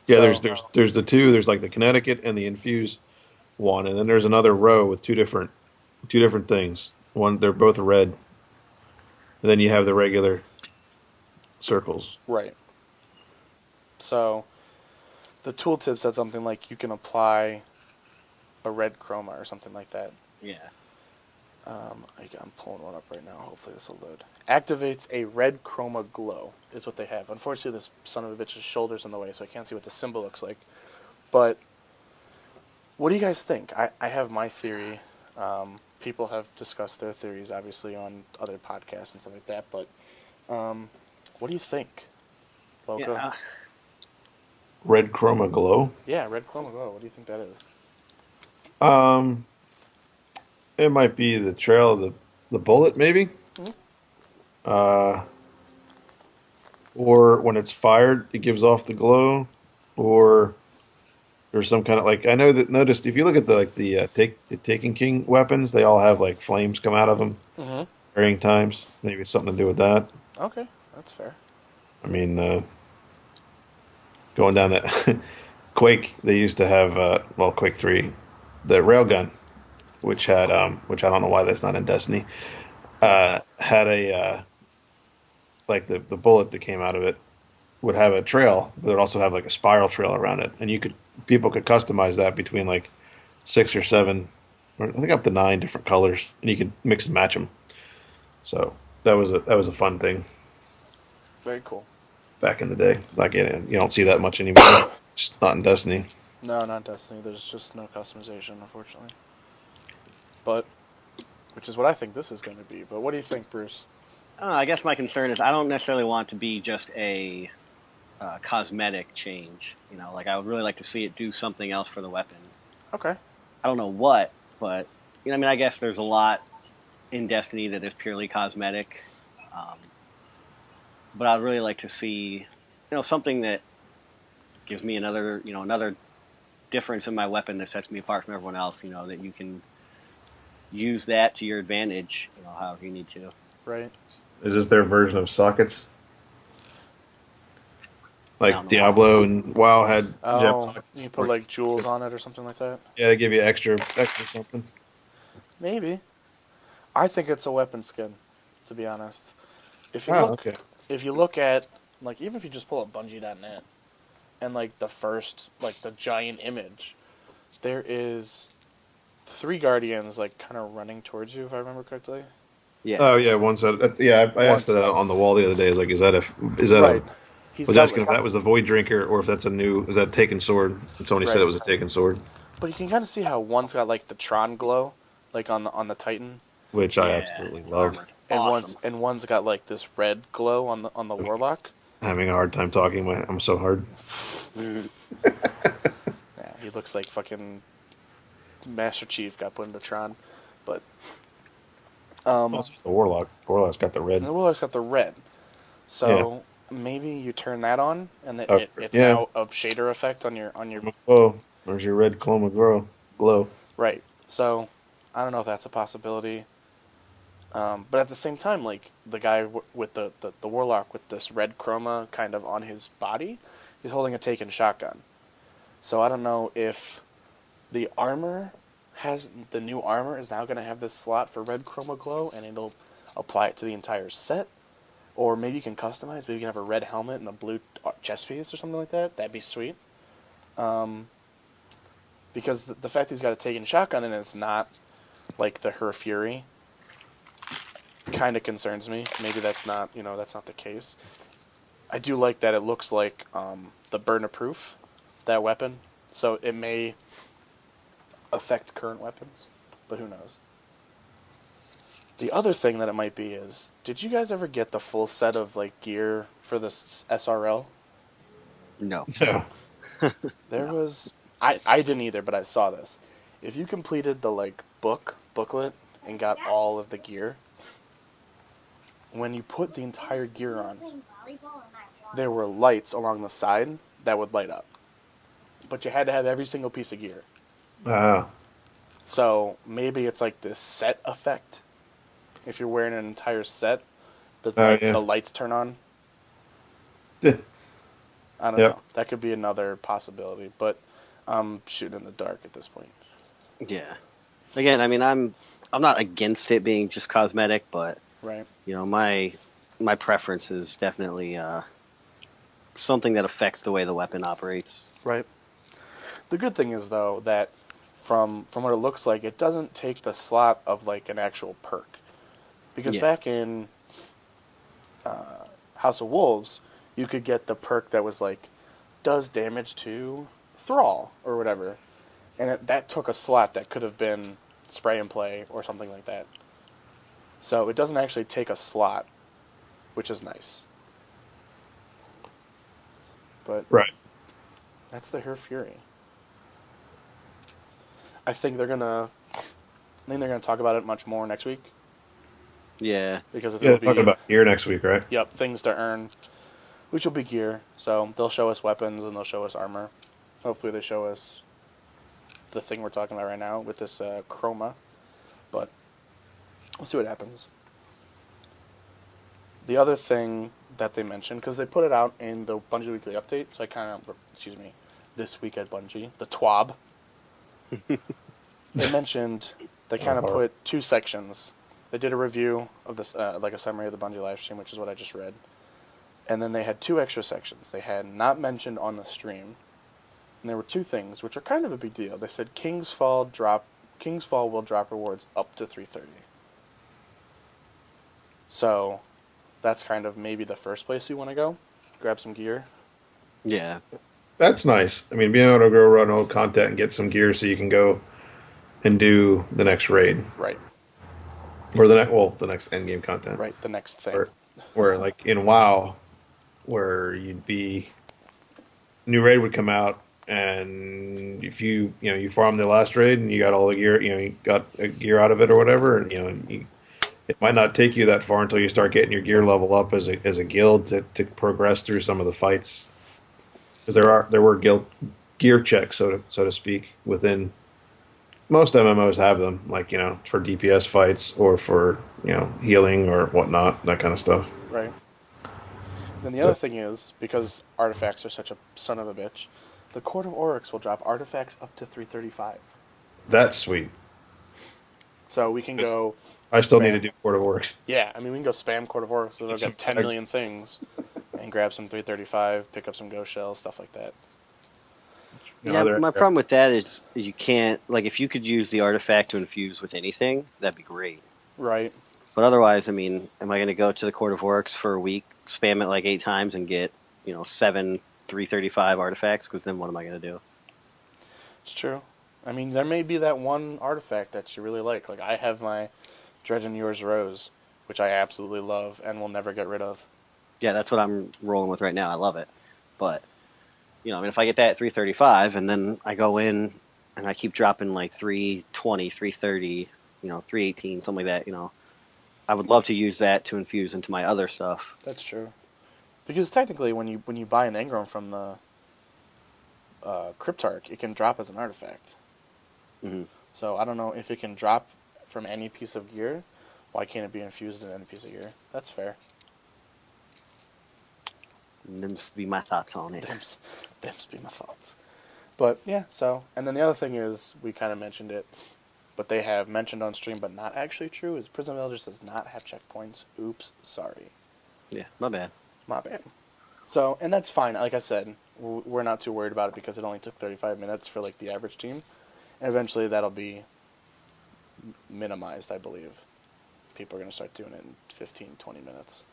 Yeah, So, there's the two. There's like the Connecticut and the infused one, and then there's another row with two different things. One, they're both red, and then you have the regular circles. right. So, the tooltip said something like you can apply a red chroma or something like that. Yeah. I'm pulling one up right now. Hopefully this will load. Activates a red chroma glow is what they have. Unfortunately, this son of a bitch's shoulder's in the way, so I can't see what the symbol looks like. But what do you guys think? I have my theory. People have discussed their theories, obviously, on other podcasts and stuff like that. But what do you think, Loco? Yeah. Red chroma glow. Yeah, red chroma glow. What do you think that is? Um, it might be the trail of the bullet, maybe. Mhm. Uh, or when it's fired, it gives off the glow, or there's some kind of like I know that noticed if you look at the Taken King weapons, they all have like flames come out of them Mm-hmm. varying times. Maybe it's something to do with that. Okay, that's fair. I mean, going down that Quake, they used to have Quake 3, the railgun, which I don't know why that's not in Destiny, had a like the bullet that came out of it would have a trail, but it would also have like a spiral trail around it, and people could customize that between like 6 or 7, or I think up to 9 different colors, and you could mix and match them. So that was a fun thing Very cool. back in the day. Like you don't see that much anymore. Just not in Destiny. No, not Destiny. There's just no customization, unfortunately. But, which is what I think this is going to be. But what do you think, Bruce? I don't know, I guess my concern is I don't necessarily want it to be just a cosmetic change. Like I would really like to see it do something else for the weapon. Okay. I don't know what, but I guess there's a lot in Destiny that is purely cosmetic. But I'd really like to see, something that gives me another difference in my weapon that sets me apart from everyone else. That you can use that to your advantage. However you need to. Right. Is this their version of sockets? Like Diablo and WoW had gem Oh, sockets. you put like jewels on it or something like that? Yeah, they give you extra something. Maybe. I think it's a weapon skin, to be honest. If you Okay. if you look at, like, even if you just pull up Bungie.net and like the first, like the giant image, there is 3 guardians like kind of running towards you, if I remember correctly. Yeah. Oh yeah, one side. Yeah, I asked that on the wall the other day. I was like, is that Right. a? He's Was got, asking if that was the Void Drinker or if that's is that Taken Sword? And somebody said Right. it was a Taken Sword, but you can kind of see how one's got like the Tron glow, like on the Titan, which I absolutely love. Armor. and Awesome. one's got like this red glow on the Warlock. Having a hard time talking. I'm so hard. Yeah, he looks like fucking Master Chief got put into Tron, but Also, the Warlock. Warlock's got the red. the Warlock's got the red. So maybe you turn that on, and it's Yeah. now a shader effect on your Oh, there's your red chroma glow. right. So I don't know if that's a possibility. But at the same time, like the guy with the Warlock with this red chroma kind of on his body, he's holding a Taken shotgun. So I don't know if the new armor is now going to have this slot for red chroma glow, and it'll apply it to the entire set. Or maybe you can customize. Maybe you can have a red helmet and a blue chest piece or something like that. That'd be sweet. Because the fact he's got a Taken shotgun and it's not like the Her Fury kind of concerns me. Maybe that's not the case. I do like that it looks like the burn of proof, that weapon. So it may affect current weapons, but who knows. The other thing that it might be is, did you guys ever get the full set of like gear for this SRL? No. Yeah. There was I didn't either, but I saw this. if you completed the like booklet and got all of the gear, when you put the entire gear on, there were lights along the side that would light up. But you had to have every single piece of gear. Ah. So maybe it's like this set effect. If you're wearing an entire set, the Yeah. lights turn on. Yeah. I don't know. That could be another possibility, but I'm shooting in the dark at this point. Yeah. Again, I mean, I'm not against it being just cosmetic, but Right. you know, my preference is definitely something that affects the way the weapon operates. Right. The good thing is though that from what it looks like, it doesn't take the slot of like an actual perk, because back in House of Wolves, you could get the perk that was like does damage to Thrall or whatever, and that took a slot that could have been spray and play or something like that. So it doesn't actually take a slot, which is nice. But Right. that's the Her Fury. I think they're gonna talk about it much more next week. Yeah. Because Yeah, there'll they're talking be about gear next week, right? things to earn, which will be gear. So they'll show us weapons and they'll show us armor. Hopefully they show us the thing we're talking about right now with this chroma. But we'll see what happens. The other thing that they mentioned, because they put it out in the Bungie Weekly Update, so I kind of, this week at Bungie, the TWAB. They mentioned they kind of put two sections. They did a review of this, like a summary of the Bungie live stream, which is what I just read. And then they had two extra sections. They had not mentioned on the stream. And there were two things, which are kind of a big deal. They said King's Fall will drop rewards up to 330. So that's kind of maybe the first place you want to go. Grab some gear. Yeah. That's nice. I mean, being able to go run old content and get some gear so you can go and do the next raid. Right. Or the next end game content. Right, the next thing. Where like in WoW, where you'd be, new raid would come out, and if you farmed the last raid and you got all the gear, you got a gear out of it or whatever, and it might not take you that far until you start getting your gear level up as a guild to progress through some of the fights, because there were guild gear checks, so to speak, within. Most MMOs have them, like, for DPS fights or for, healing or whatnot, that kind of stuff. Right. Then the other thing is, because artifacts are such a son of a bitch, the Court of Oryx will drop artifacts up to 335. That's sweet. So we can go... I still need to do Court of Oryx. Yeah, I mean, we can go spam Court of Oryx, so they'll get 10 million things, and grab some 335, pick up some ghost shells, stuff like that. Yeah, my problem with that is you can't, like, if you could use the artifact to infuse with anything, that'd be great. Right. But otherwise, I mean, am I going to go to the Court of Oryx for a week, spam it like 8 times, and get, 7 335 artifacts? Because then what am I going to do? It's true. I mean, there may be that one artifact that you really like. Like, I have my Dredge and Yours Rose, which I absolutely love and will never get rid of. Yeah, that's what I'm rolling with right now. I love it. But... I mean, if I get that at 335 and then I go in and I keep dropping like 320, 330, 318, something like that, I would love to use that to infuse into my other stuff. That's true. Because technically, when you buy an engram from the Cryptarch, it can drop as an artifact. Mm-hmm. So I don't know if it can drop from any piece of gear. Why can't it be infused in any piece of gear? That's fair. Them's be my thoughts on it. Them's be my thoughts. But yeah, so, and then the other thing is, we kind of mentioned it, but they have mentioned on stream, but not actually true, is Prison Villagers does not have checkpoints. Oops, sorry. Yeah, my bad. My bad. So, and that's fine. Like I said, we're not too worried about it because it only took 35 minutes for like the average team, and eventually that'll be minimized, I believe. People are going to start doing it in 15, 20 minutes.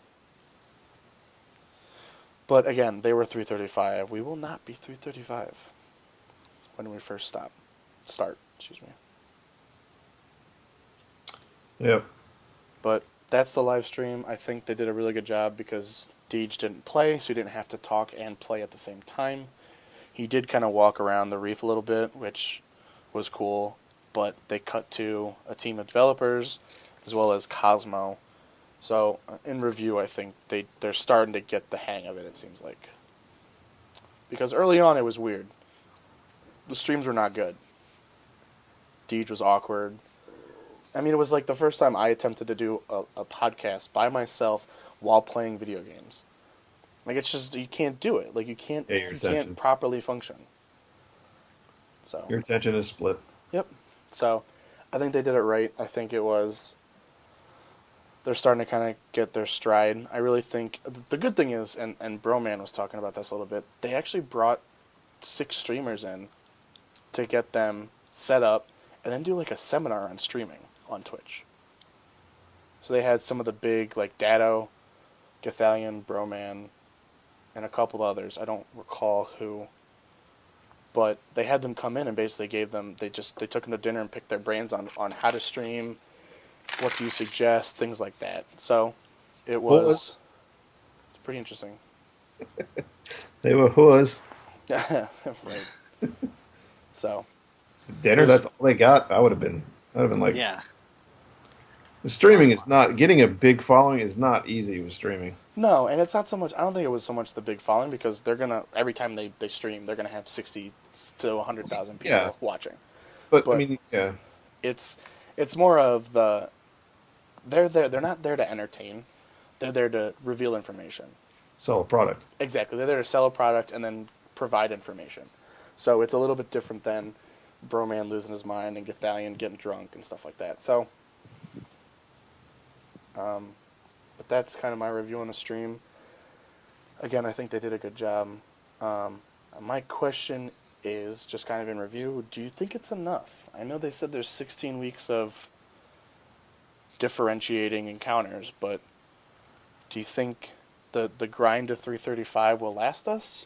But again, they were 335. We will not be 335 when we first start. Excuse me. Yep. But that's the live stream. I think they did a really good job because Deej didn't play, so he didn't have to talk and play at the same time. He did kind of walk around the reef a little bit, which was cool. but they cut to a team of developers as well as Cosmo. So in review, I think they're starting to get the hang of it. It seems like, because early on it was weird. The streams were not good. Deej was awkward. I mean, it was like the first time I attempted to do a podcast by myself while playing video games. Like, it's just, you can't do it. Like, you can't properly function. So Your attention is split. Yep. So I think they did it right. I think they're starting to kind of get their stride. I really think the good thing is, and Broman was talking about this a little bit, they actually brought 6 streamers in to get them set up and then do like a seminar on streaming on Twitch. So they had some of the big, like Datto, Gathalion, Broman, and a couple others. I don't recall who. But they had them come in and basically they took them to dinner and picked their brains on how to stream, what do you suggest, things like that. So it was it's pretty interesting. They were whoas. Right. So Dinner, that's all they got. I'd have been like, Yeah. the streaming is not, getting a big following is not easy with streaming. No, and it's not so much, I don't think it was so much the big following, because they're going to, every time they stream, they're going to have 60 to 100,000 people watching. But I mean, yeah. It's more of they're not there to entertain. They're there to reveal information. Sell a product. Exactly. They're there to sell a product and then provide information. So it's a little bit different than Broman losing his mind and Gathalion getting drunk and stuff like that. So, but that's kind of my review on the stream. Again, I think they did a good job. My question is, just kind of in review, do you think it's enough? I know they said there's 16 weeks of differentiating encounters, but do you think the grind to 335 will last us?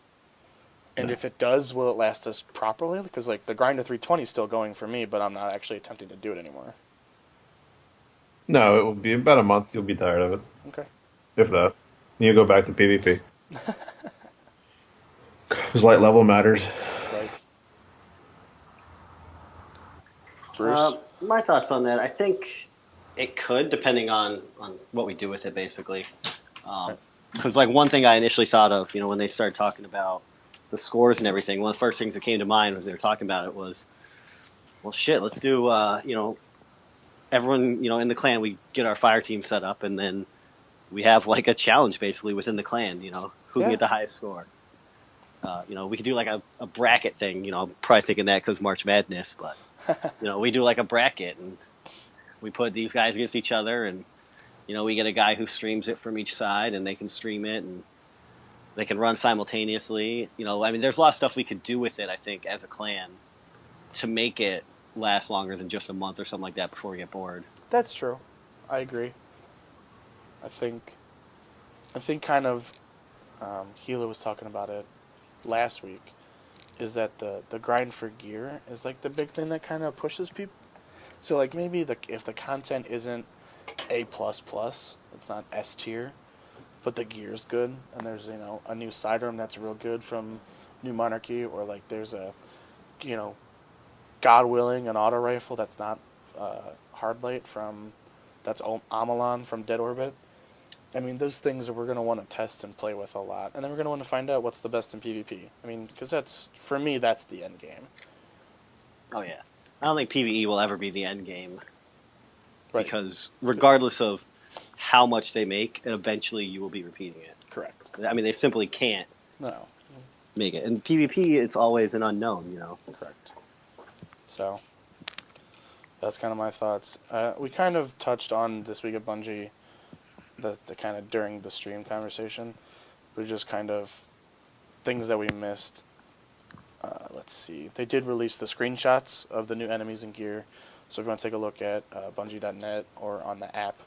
And if it does, will it last us properly? Because like the grind to 320 is still going for me, but I'm not actually attempting to do it anymore. No, it will be about a month. You'll be tired of it. Okay. If that. You go back to PvP. Because light level matters. Right. Bruce? My thoughts on that, I think it could, depending on what we do with it, basically. Because like one thing I initially thought of, when they started talking about the scores and everything, one of the first things that came to mind was they were talking about it was, well, shit, let's do, everyone, in the clan, we get our fire team set up, and then we have like a challenge basically within the clan, who can get the highest score. We could do like a bracket thing, I'm probably thinking that because March Madness, but, we do like a bracket and we put these guys against each other, and, we get a guy who streams it from each side, and they can stream it, and they can run simultaneously. There's a lot of stuff we could do with it, I think, as a clan to make it last longer than just a month or something like that before we get bored. That's true. I agree. I think kind of, Gila was talking about it last week, is that the grind for gear is like the big thing that kind of pushes people. So like maybe if the content isn't A++, it's not S tier, but the gear's good, and there's a new sidearm that's real good from New Monarchy, or like there's a God willing an auto rifle that's not Hardlight that's Amalon from Dead Orbit. I mean, those things that we're going to want to test and play with a lot, and then we're going to want to find out what's the best in PvP. I mean, because for me, that's the end game. Oh yeah, I don't think PvE will ever be the end game, right? Because regardless of how much they make, eventually you will be repeating it. Correct. I mean, they simply can't No. make it. And PvP, it's always an unknown, Correct. So, that's kind of my thoughts. We kind of touched on this week at Bungie, the kind of during the stream conversation, but just kind of things that we missed. Let's see. They did release the screenshots of the new enemies and gear, so if you want to take a look at Bungie.net or on the app,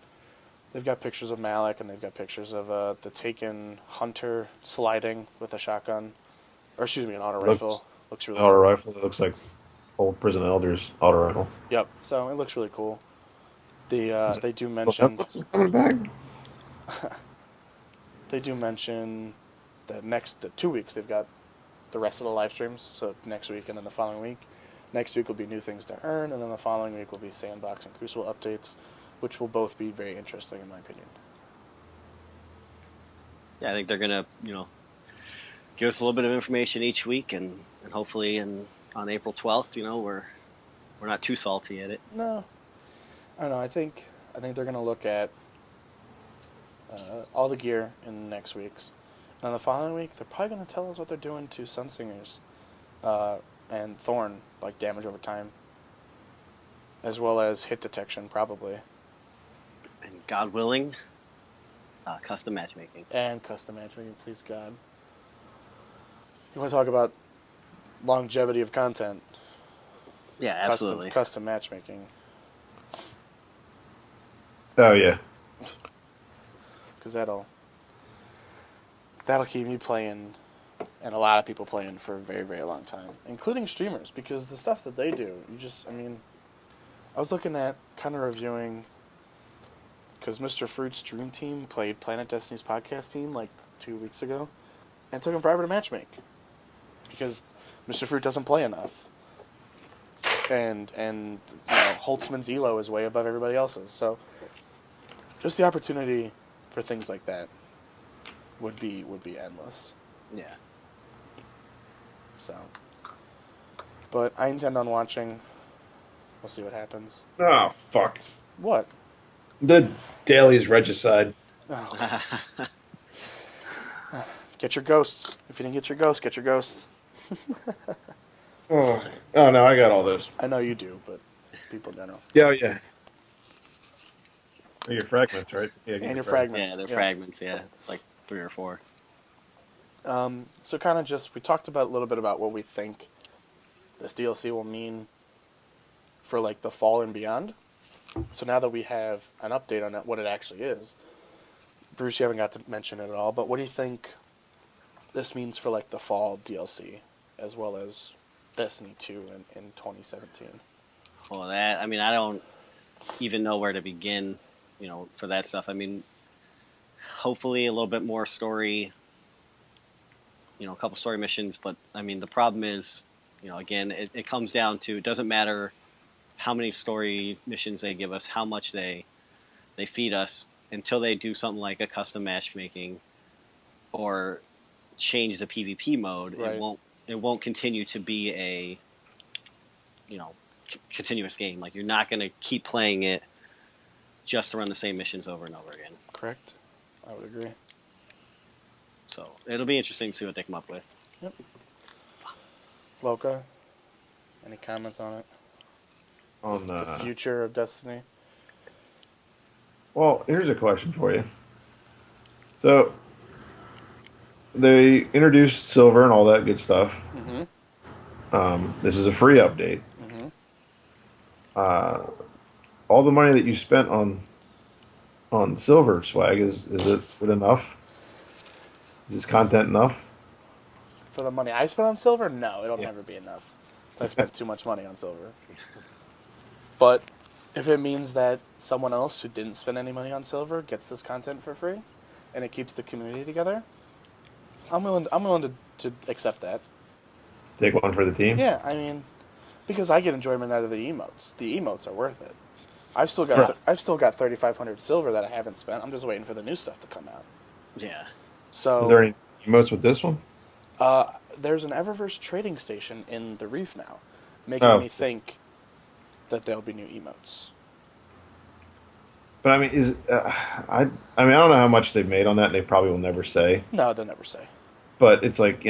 they've got pictures of Malik, and they've got pictures of the Taken Hunter sliding with a shotgun, or excuse me, an auto rifle. Looks really auto cool. rifle that looks like old Prison Elders auto rifle. Yep. So it looks really cool. They do mention What's coming back? They do mention that the 2 weeks they've got the rest of the live streams. So next week and then the following week. Next week will be new things to earn, and then the following week will be Sandbox and Crucible updates, which will both be very interesting in my opinion. Yeah, I think they're gonna, give us a little bit of information each week, and hopefully, on April 12th, we're not too salty at it. No, I don't know. I think they're gonna look at all the gear in next week's. And the following week, they're probably going to tell us what they're doing to Sunsingers and Thorn, like damage over time, as well as hit detection, probably. And God willing, custom matchmaking. And custom matchmaking, please God. You want to talk about longevity of content? Yeah, absolutely. Custom matchmaking. Oh yeah. Because that'll keep me playing, and a lot of people playing for a very, very long time, including streamers, because the stuff that they do, I was looking at kind of reviewing, because Mr. Fruit's Dream Team played Planet Destiny's podcast team like 2 weeks ago, and it took him forever to matchmake, because Mr. Fruit doesn't play enough, and Holtzman's elo is way above everybody else's, so just the opportunity for things like that would be endless. Yeah. So, but I intend on watching. We'll see what happens. Oh fuck. What? The Daly's regicide. Oh. Get your ghosts. If you didn't get your ghosts, get your ghosts. Oh no, I got all those. I know you do, but people don't know. Yeah, yeah. Or your fragments, right? Yeah, and your fragments. Yeah, they're fragments. Yeah, it's like 3 or 4. So kind of we talked about a little bit about what we think this DLC will mean for like the fall and beyond. So now that we have an update on what it actually is, Bruce, you haven't got to mention it at all, but what do you think this means for like the fall DLC as well as Destiny 2 in 2017? Well, I don't even know where to begin, for that stuff. Hopefully a little bit more story, a couple story missions, but the problem is, again, it comes down to, it doesn't matter how many story missions they give us, how much they feed us, until they do something like a custom matchmaking or change the PvP mode. Right. It won't continue to be a continuous game. Like, you're not going to keep playing it just to run the same missions over and over again. Correct. I would agree. So it'll be interesting to see what they come up with. Yep. Loka, any comments on it? On The future of Destiny? Well, here's a question for you. So, they introduced silver and all that good stuff. Mm-hmm. This is a free update. Mm-hmm. All the money that you spent on silver swag, is it good enough? Is this content enough? For the money I spent on silver? No, it'll never be enough. I spent too much money on silver. But if it means that someone else who didn't spend any money on silver gets this content for free, and it keeps the community together, I'm willing to accept that. Take one for the team? Yeah, because I get enjoyment out of the emotes. The emotes are worth it. I've still got 3,500 silver that I haven't spent. I'm just waiting for the new stuff to come out. Yeah. So is there any emotes with this one? There's an Eververse trading station in the Reef now, making me think that there'll be new emotes. But I don't know how much they've made on that, and they probably will never say. No, they'll never say. But it's like,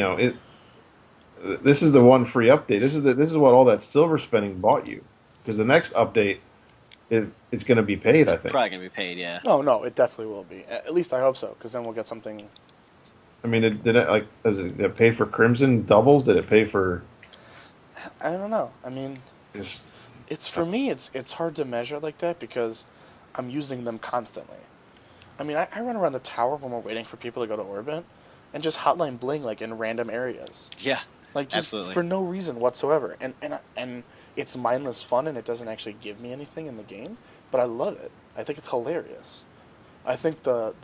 this is the one free update. This is what all that silver spending bought you. Because the next update, it's going to be paid, I think. Probably going to be paid, yeah. No, it definitely will be. At least I hope so, because then we'll get something. Did it pay for Crimson doubles? Did it pay for? I don't know. It's for me. It's hard to measure like that because I'm using them constantly. I run around the tower when we're waiting for people to go to orbit, and just hotline bling like in random areas. Yeah, like just absolutely. For no reason whatsoever. And it's mindless fun, and it doesn't actually give me anything in the game, but I love it. I think it's hilarious. I think the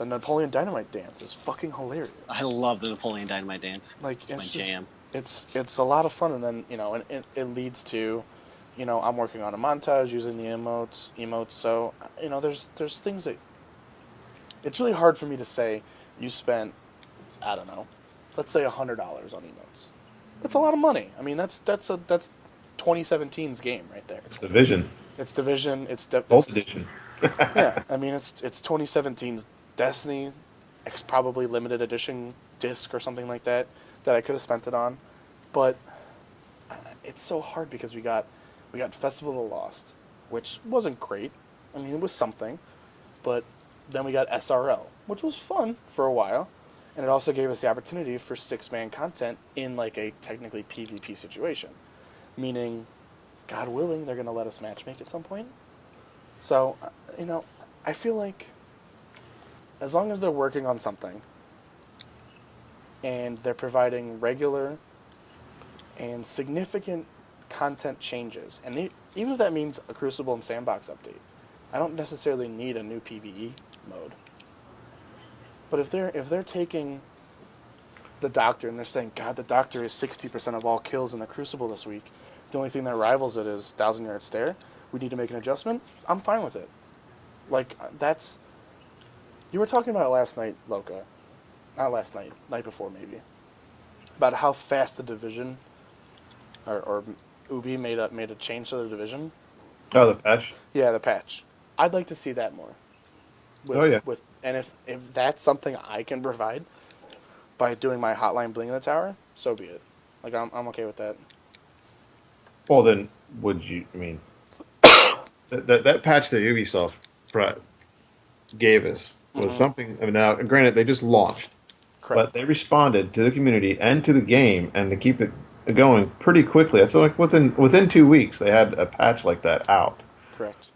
The Napoleon Dynamite dance is fucking hilarious. I love the Napoleon Dynamite dance. Like It's my jam. It's a lot of fun, and then and it leads to, I'm working on a montage using the emotes. So there's things that it's really hard for me to say you spent, I don't know, let's say $100 on emotes. That's a lot of money. I mean that's 2017's game right there. It's Division. It's Division. Both edition. Yeah, I mean it's 2017's Destiny, probably limited edition disc or something like that I could have spent it on, but it's so hard because we got Festival of the Lost, which wasn't great. I mean, it was something, but then we got SRL, which was fun for a while, and it also gave us the opportunity for 6-man content in like a technically PvP situation, meaning, God willing, they're going to let us matchmake at some point. So, I feel like as long as they're working on something and they're providing regular and significant content changes, and even if that means a Crucible and Sandbox update, I don't necessarily need a new PvE mode. But if they're taking the Doctor and they're saying, God, the Doctor is 60% of all kills in the Crucible this week, the only thing that rivals it is 1,000-yard stare, we need to make an adjustment, I'm fine with it. Like, that's... You were talking about it last night, Loka. Not last night, night before maybe. About how fast the Division, or Ubi made a change to the Division. Oh, the patch? Yeah, the patch. I'd like to see that more. Yeah. And if that's something I can provide by doing my hotline bling in the tower, so be it. Like, I'm okay with that. Well, then, would you, I mean, that patch that Ubisoft gave us was something, I mean, now, granted, they just launched. Correct. But they responded to the community and to the game, and to keep it going pretty quickly. That's like within 2 weeks, they had a patch like that out. Correct.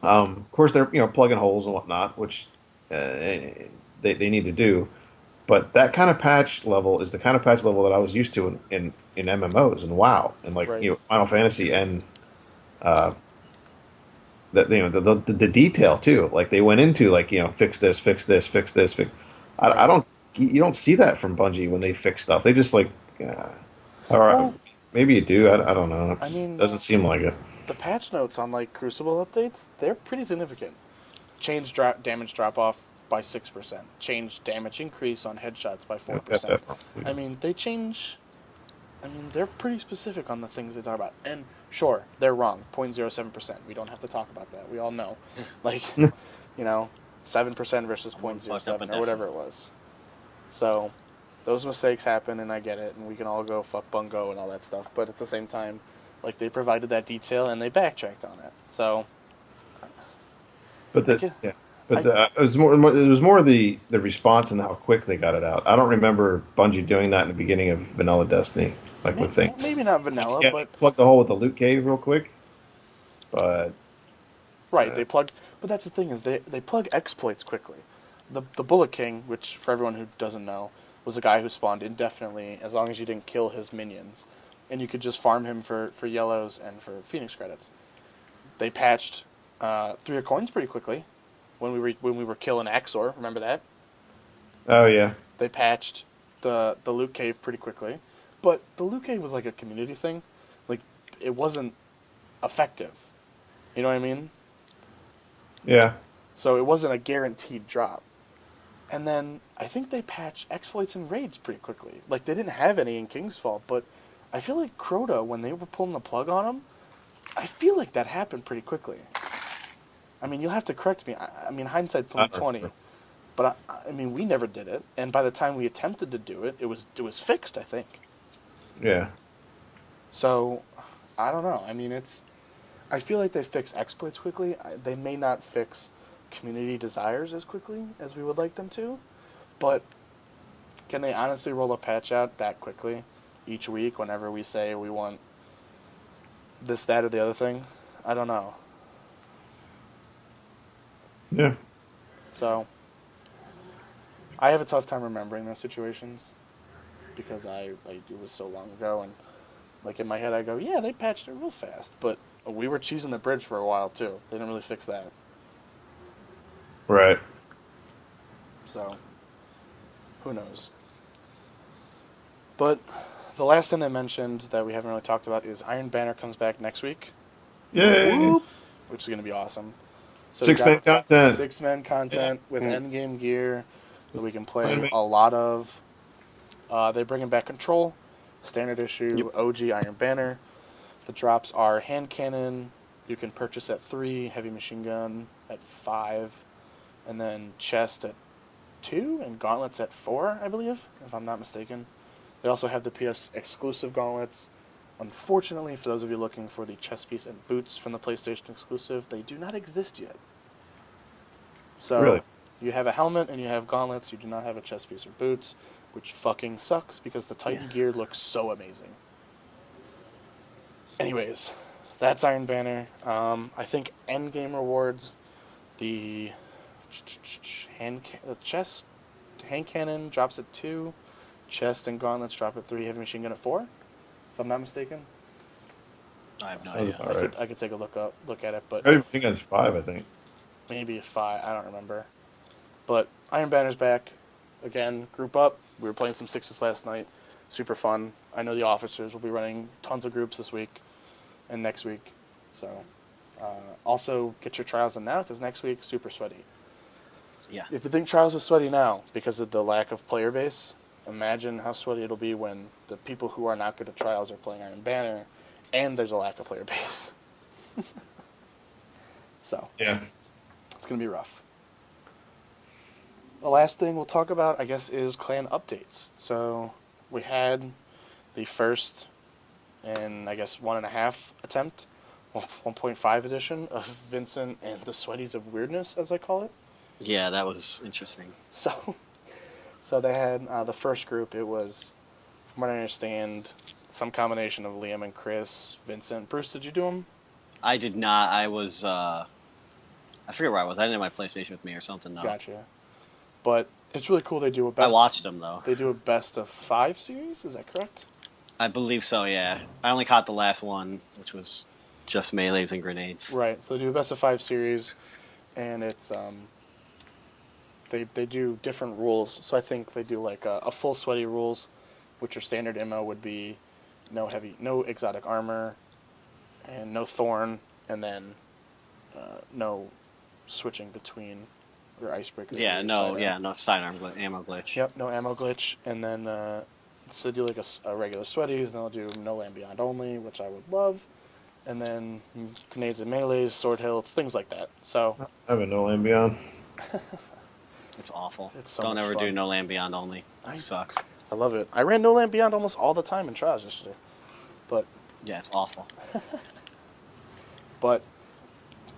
Of course, they're plugging holes and whatnot, which they need to do. But that kind of patch level is the kind of patch level that I was used to in MMOs and WoW and Right. Final Fantasy and the detail too. Like they went into fix this, fix this, fix this. I don't. You don't see that from Bungie when they fix stuff. They just or maybe you do. I don't know. I mean, It doesn't seem like it. The patch notes on like Crucible updates, they're pretty significant. Change damage drop off by 6%. Change damage increase on headshots by 4%. I mean, they change. I mean, they're pretty specific on the things they talk about. And sure, they're wrong. 0.07%. We don't have to talk about that. We all know. Like, 7% versus 0.07 or whatever it was. So, those mistakes happen, and I get it, and we can all go fuck Bungo and all that stuff. But at the same time, like, they provided that detail and they backtracked on it. So, but it was more the response and how quick they got it out. I don't remember Bungie doing that in the beginning of Vanilla Destiny, with things. Maybe not vanilla, but plug the hole with the loot cave real quick. But right, they plug. But that's the thing is they plug exploits quickly. The Bullet King, which for everyone who doesn't know, was a guy who spawned indefinitely as long as you didn't kill his minions, and you could just farm him for yellows and for Phoenix credits. They patched 3 coins pretty quickly when we were killing Axor. Remember that? Oh yeah. They patched the loot cave pretty quickly, but the loot cave was like a community thing. Like it wasn't effective. You know what I mean? Yeah. So it wasn't a guaranteed drop. And then I think they patched exploits and raids pretty quickly. Like they didn't have any in King's Fall, but I feel like Crota, when they were pulling the plug on them, I feel like that happened pretty quickly. I mean, you'll have to correct me. I mean, hindsight's 2020, but I mean, we never did it. And by the time we attempted to do it, it was fixed, I think. Yeah. So, I don't know. I mean, I feel like they fix exploits quickly. They may not fix community desires as quickly as we would like them to, but can they honestly roll a patch out that quickly each week whenever we say we want this, that, or the other thing? I don't know. Yeah. So, I have a tough time remembering those situations because it was so long ago, and like in my head I go, yeah, they patched it real fast, but we were cheesing the bridge for a while too. They didn't really fix that. Right. So, who knows? But the last thing I mentioned that we haven't really talked about is Iron Banner comes back next week, Yay! Whoop. which is going to be awesome. So we 6-man got content. 6-man content with Mm. endgame gear that we can play Enemy. a lot of. They're bringing back Control, standard issue, Yep. OG Iron Banner. The drops are hand cannon. You can purchase at 3, heavy machine gun at 5, and then chest at 2, and gauntlets at 4, I believe, if I'm not mistaken. They also have the PS exclusive gauntlets. Unfortunately, for those of you looking for the chest piece and boots from the PlayStation exclusive, they do not exist yet. So, Really? you have a helmet and you have gauntlets, you do not have a chest piece or boots, which fucking sucks because the Titan gear looks so amazing. Anyways, that's Iron Banner. I think endgame rewards, the chest hand cannon drops at 2, chest and gauntlets drop at 3, heavy machine gun at 4, if I'm not mistaken. I have no Sounds idea. about right. I could take a look at it, but Heavy machine gun's 5, I think. maybe a 5. I don't remember. But Iron Banner's back. Again, group up. We were playing some 6s last night. Super fun. I know the officers will be running tons of groups this week and next week. So, also get your trials in now because next week, super sweaty. Yeah. If you think trials are sweaty now because of the lack of player base, imagine how sweaty it'll be when the people who are not good at trials are playing Iron Banner and there's a lack of player base. So, Yeah. it's going to be rough. The last thing we'll talk about, I guess, is clan updates. So, we had the first and, I guess, 1.5 attempt, 1.5 edition of Vincent and the Sweaties of Weirdness, as I call it. Yeah, that was interesting. So they had the first group. It was, from what I understand, some combination of Liam and Chris, Vincent. Bruce, did you do them? I did not. I was. I forget where I was. I didn't have my PlayStation with me or something. No. Gotcha. But it's really cool. They do a I best. watched them though. They do a best of 5 series. Is that correct? I believe so. Yeah. I only caught the last one, which was just melees and grenades. Right. So they do a best of 5 series, and it's they do different rules. So I think they do like a full sweaty rules, which are standard IMMO would be no exotic armor, and no thorn, and then no switching between your icebreaker. Yeah. or your No. sidearm. Yeah. No sidearm ammo glitch. Yep. No ammo glitch, and then so they do like a regular sweaties, and they'll do no land beyond only, which I would love, and then grenades and melees, sword hilts, things like that. So I have a No Land Beyond. It's awful. It's so Don't much ever fun. do no land beyond only. I- It sucks. I love it. I ran no land beyond almost all the time in trials yesterday, but Yeah, it's awful.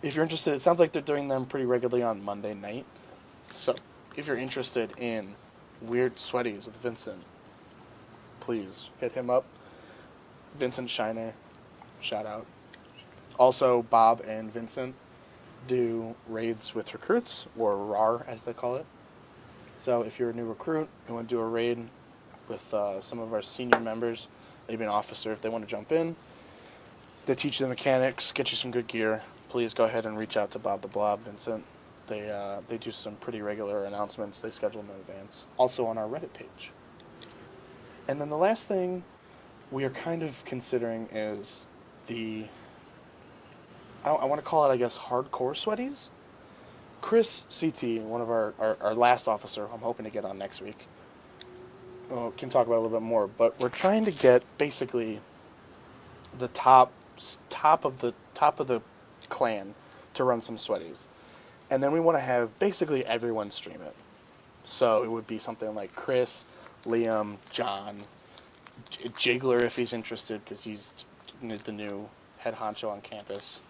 if you're interested, it sounds like they're doing them pretty regularly on Monday night. So if you're interested in weird sweaties with Vincent, please hit him up. Vincent Shiner, shout out. Also, Bob and Vincent do raids with recruits, or RAR as they call it. So if you're a new recruit and want to do a raid with some of our senior members, maybe an officer if they want to jump in, they teach you the mechanics, get you some good gear. Please go ahead and reach out to Bob the Blob, Vincent. They do some pretty regular announcements. They schedule them in advance. Also on our Reddit page. And then the last thing we are kind of considering is I want to call it, I guess, hardcore sweaties. Chris CT, one of our last officer, I'm hoping to get on next week, can talk about it a little bit more. But we're trying to get basically the top of the clan to run some sweaties, and then we want to have basically everyone stream it. So it would be something like Chris, Liam, John, Jiggler if he's interested because he's the new head honcho on campus.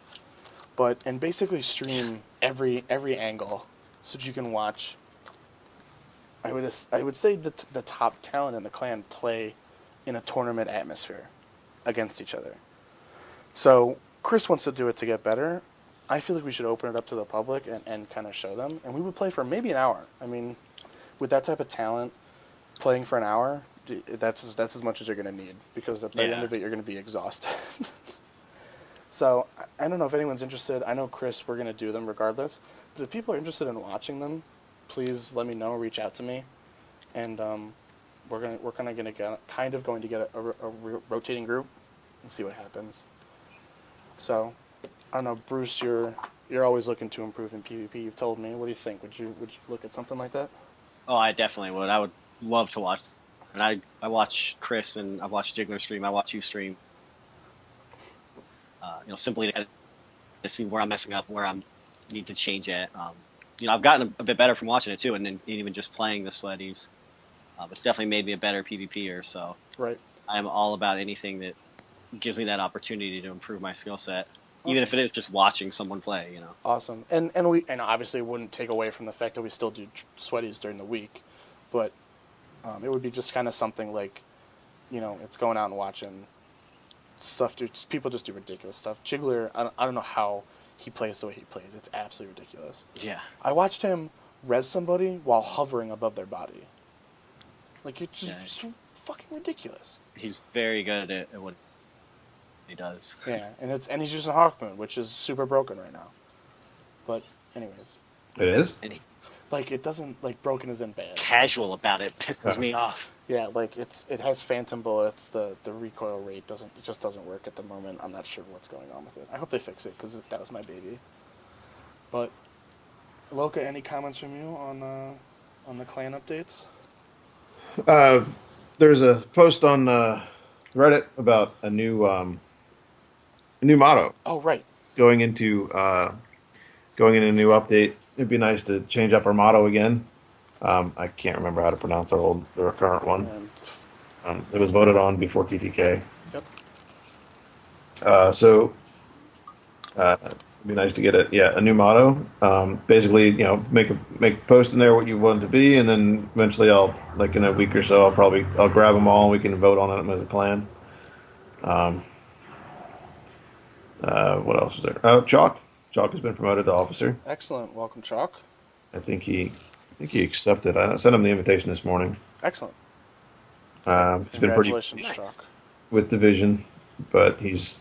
And basically stream every angle so that you can watch. I would say the top talent in the clan play in a tournament atmosphere against each other. So Chris wants to do it to get better. I feel like we should open it up to the public and kind of show them. And we would play for maybe an hour. I mean, with that type of talent, playing for an hour, that's as much as you're going to need. Because at the end of it, you're going to be exhausted. So, I don't know if anyone's interested. I know, Chris, we're going to do them regardless. But if people are interested in watching them, please let me know. Reach out to me, and we're gonna get a rotating group and see what happens. So, I don't know, Bruce. You're always looking to improve in PvP. You've told me. What do you think? Would you look at something like that? Oh, I definitely would. I would love to watch. And I watch Chris and I watch Jiggler stream. I watch you stream. Simply to see where I'm messing up, where I need to change at. I've gotten a bit better from watching it too, and then even just playing the sweaties. It's definitely made me a better PvPer. So Right. I'm all about anything that gives me that opportunity to improve my skill set, Awesome. even if it is just watching someone play. Awesome. And we obviously wouldn't take away from the fact that we still do sweaties during the week, but it would be just kind of something like, it's going out and watching stuff. People just do ridiculous stuff. Jiggler, I don't know how he plays the way he plays. It's absolutely ridiculous. Yeah. I watched him res somebody while hovering above their body. Like, it's just fucking ridiculous. He's very good at what he does. Yeah, and he's using Hawk Moon, which is super broken right now. But anyways, It is? And he, like, it doesn't, like, broken isn't bad. casual about it pisses me off. Yeah, like it has phantom bullets. The recoil rate just doesn't work at the moment. I'm not sure what's going on with it. I hope they fix it because that was my baby. But Loka, any comments from you on the clan updates? There's a post on Reddit about a new motto Oh right. going into a new update. It'd be nice to change up our motto again. I can't remember how to pronounce our current one. It was voted on before TTK. Yep. So it'd be nice to get a new motto. Basically, make a post in there what you want it to be, and then eventually I'll, like in a week or so, I'll grab them all and we can vote on them as a clan. What else is there? Oh, Chalk. Chalk has been promoted to officer. Excellent. Welcome, Chalk. I think he accepted. I sent him the invitation this morning. Excellent. He's been pretty Congratulations, Chalk. with Division, but he's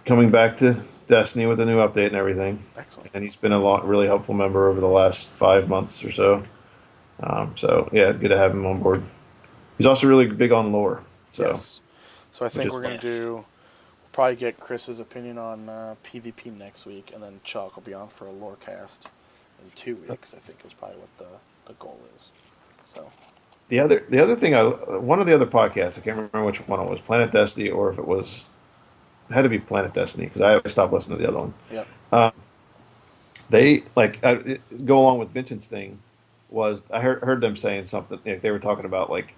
coming back to Destiny with a new update and everything. Excellent. And he's been a really helpful member over the last 5 months or so. So yeah, good to have him on board. He's also really big on lore. So Yes. So I think we're going to probably get Chris's opinion on PvP next week, and then Chalk will be on for a lore cast in 2 weeks. I think is probably what the goal is. So the other thing, one of the other podcasts, I can't remember which one it was, Planet Destiny, or if it had to be Planet Destiny because I stopped listening to the other one. yeah. They go along with Vincent's thing. I heard them saying something. They were talking about like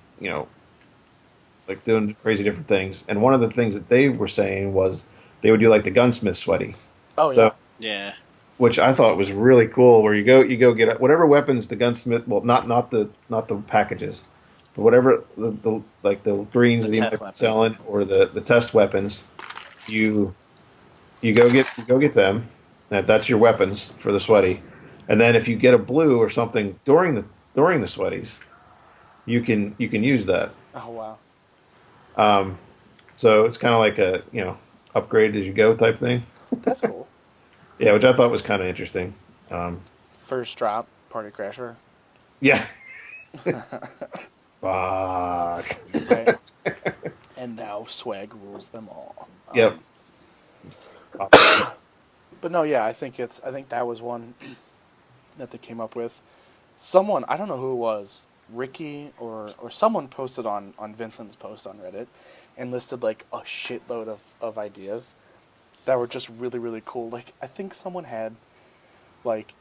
doing crazy different things, and one of the things that they were saying was they would do like the gunsmith sweaty. Oh yeah. So, Yeah. which I thought was really cool. Where you go get whatever weapons the gunsmith. Well, not the packages, but whatever the greens that he might be selling or the test weapons. You go get them. That's your weapons for the sweaty, and then if you get a blue or something during the sweaties, you can use that. Oh wow. So it's kind of like a upgrade as you go type thing. That's cool. Yeah, which I thought was kind of interesting. First drop, Party Crasher. Yeah. Fuck. Right. And now swag rules them all. Yep. But no, yeah, I think that was one that they came up with. Someone, I don't know who it was, Ricky or someone posted on Vincent's post on Reddit and listed like a shitload of ideas that were just really, really cool. Like, I think someone had, like,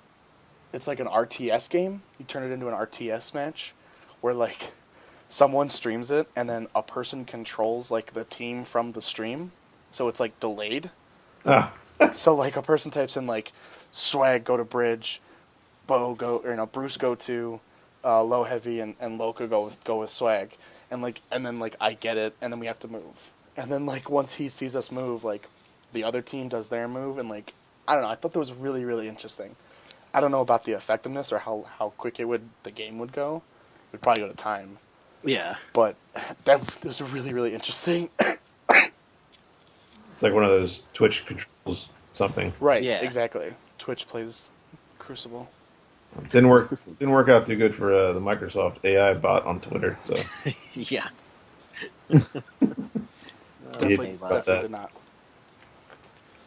it's like an RTS game. You turn it into an RTS match where, like, someone streams it and then a person controls, like, the team from the stream. So it's, like, delayed. Ah. So, like, a person types in, like, swag, go to bridge, Bruce go to low heavy, and Loka go with swag. And then I get it, and then we have to move. And then, like, once he sees us move, like, the other team does their move, and, like, I don't know, I thought that was really, really interesting. I don't know about the effectiveness or how quick the game would go. It would probably go to time. Yeah. But that was really, really interesting. It's like one of those Twitch controls something. Right, Yeah. exactly. Twitch plays Crucible. Didn't work out too good for the Microsoft AI bot on Twitter. So Yeah. Definitely, about definitely that. did not.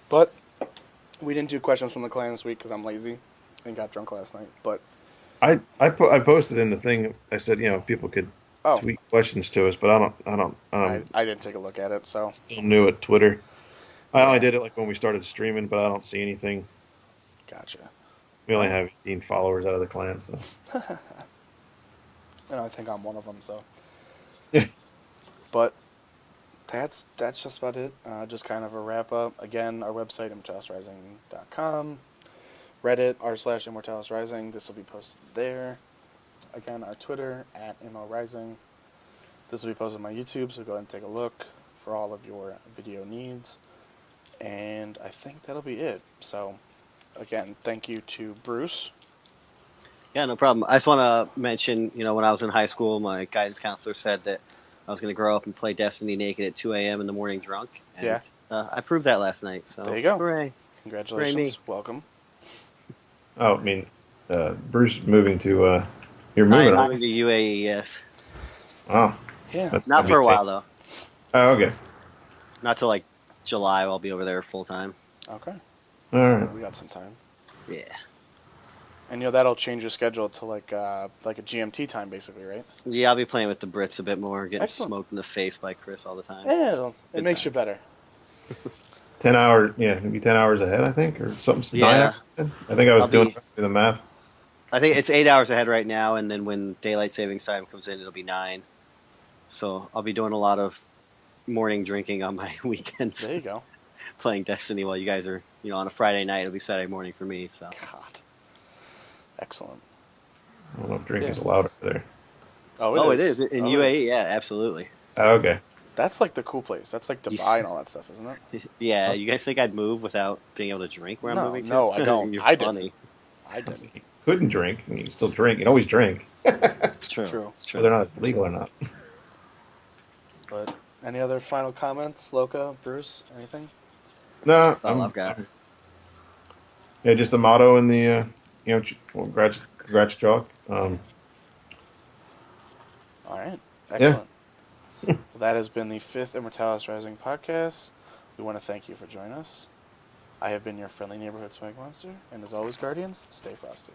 But we didn't do questions from the clan this week because I'm lazy and got drunk last night. But I posted in the thing. I said, if people could oh, tweet questions to us, but I didn't take a look at it. So still new at Twitter. I only yeah, did it like when we started streaming, but I don't see anything. gotcha. We only Well, have 18 followers out of the clan, so and I think I'm one of them. So, yeah. but that's just about it. Just kind of a wrap up. Again, our website immortalisrising.com, Reddit r/immortalisrising. This will be posted there. Again, our Twitter at @immorising. This will be posted on my YouTube, so go ahead and take a look for all of your video needs. And I think that'll be it. So, again, thank you to Bruce. Yeah, no problem. I just want to mention, when I was in high school, my guidance counselor said that I was going to grow up and play Destiny naked at 2 a.m. in the morning drunk. And, Yeah. I proved that last night. So There you go. Hooray. Congratulations. Hooray me. Welcome. Oh, I mean, Bruce moving to you're I moving am on. moving to UAE, yes. Oh, Yeah. that's Not gonna for a be while, though. Oh, okay. Not till like July. I'll be over there full time. Okay. All So right. we got some time. Yeah. And that'll change your schedule to like a GMT time, basically, right? Yeah, I'll be playing with the Brits a bit more, getting Excellent. smoked in the face by Chris all the time. Yeah, it Good makes time. you better. 10 hours, yeah, maybe 10 hours ahead, I think, or something. Yeah. 9 hours ahead. I think I was I'll doing be- the math. I think it's 8 hours ahead right now, and then when daylight savings time comes in, it'll be 9. So I'll be doing a lot of morning drinking on my weekends, There you go. playing Destiny while you guys are, on a Friday night. It'll be Saturday morning for me. So God. Excellent. I don't know if drinking is Yeah. allowed over there. Oh, it is in Oh, it UAE. is. Yeah, absolutely. Oh, okay. That's like the cool place. That's like Dubai and all that stuff, isn't it? Yeah, you guys think I'd move without being able to drink where I'm moving to? No, I don't. You're I funny. didn't. I didn't. You couldn't drink, and you can still drink. You can always drink, It's true. True. It's true. whether or not it's legal or not. But any other final comments, Loka, Bruce, anything? No, I've got. yeah, just the motto in the, congrats, Chalk. All right. Excellent. Well, that has been the 5th Immortalis Rising podcast. We want to thank you for joining us. I have been your friendly neighborhood swag monster, and as always, Guardians, stay frosty.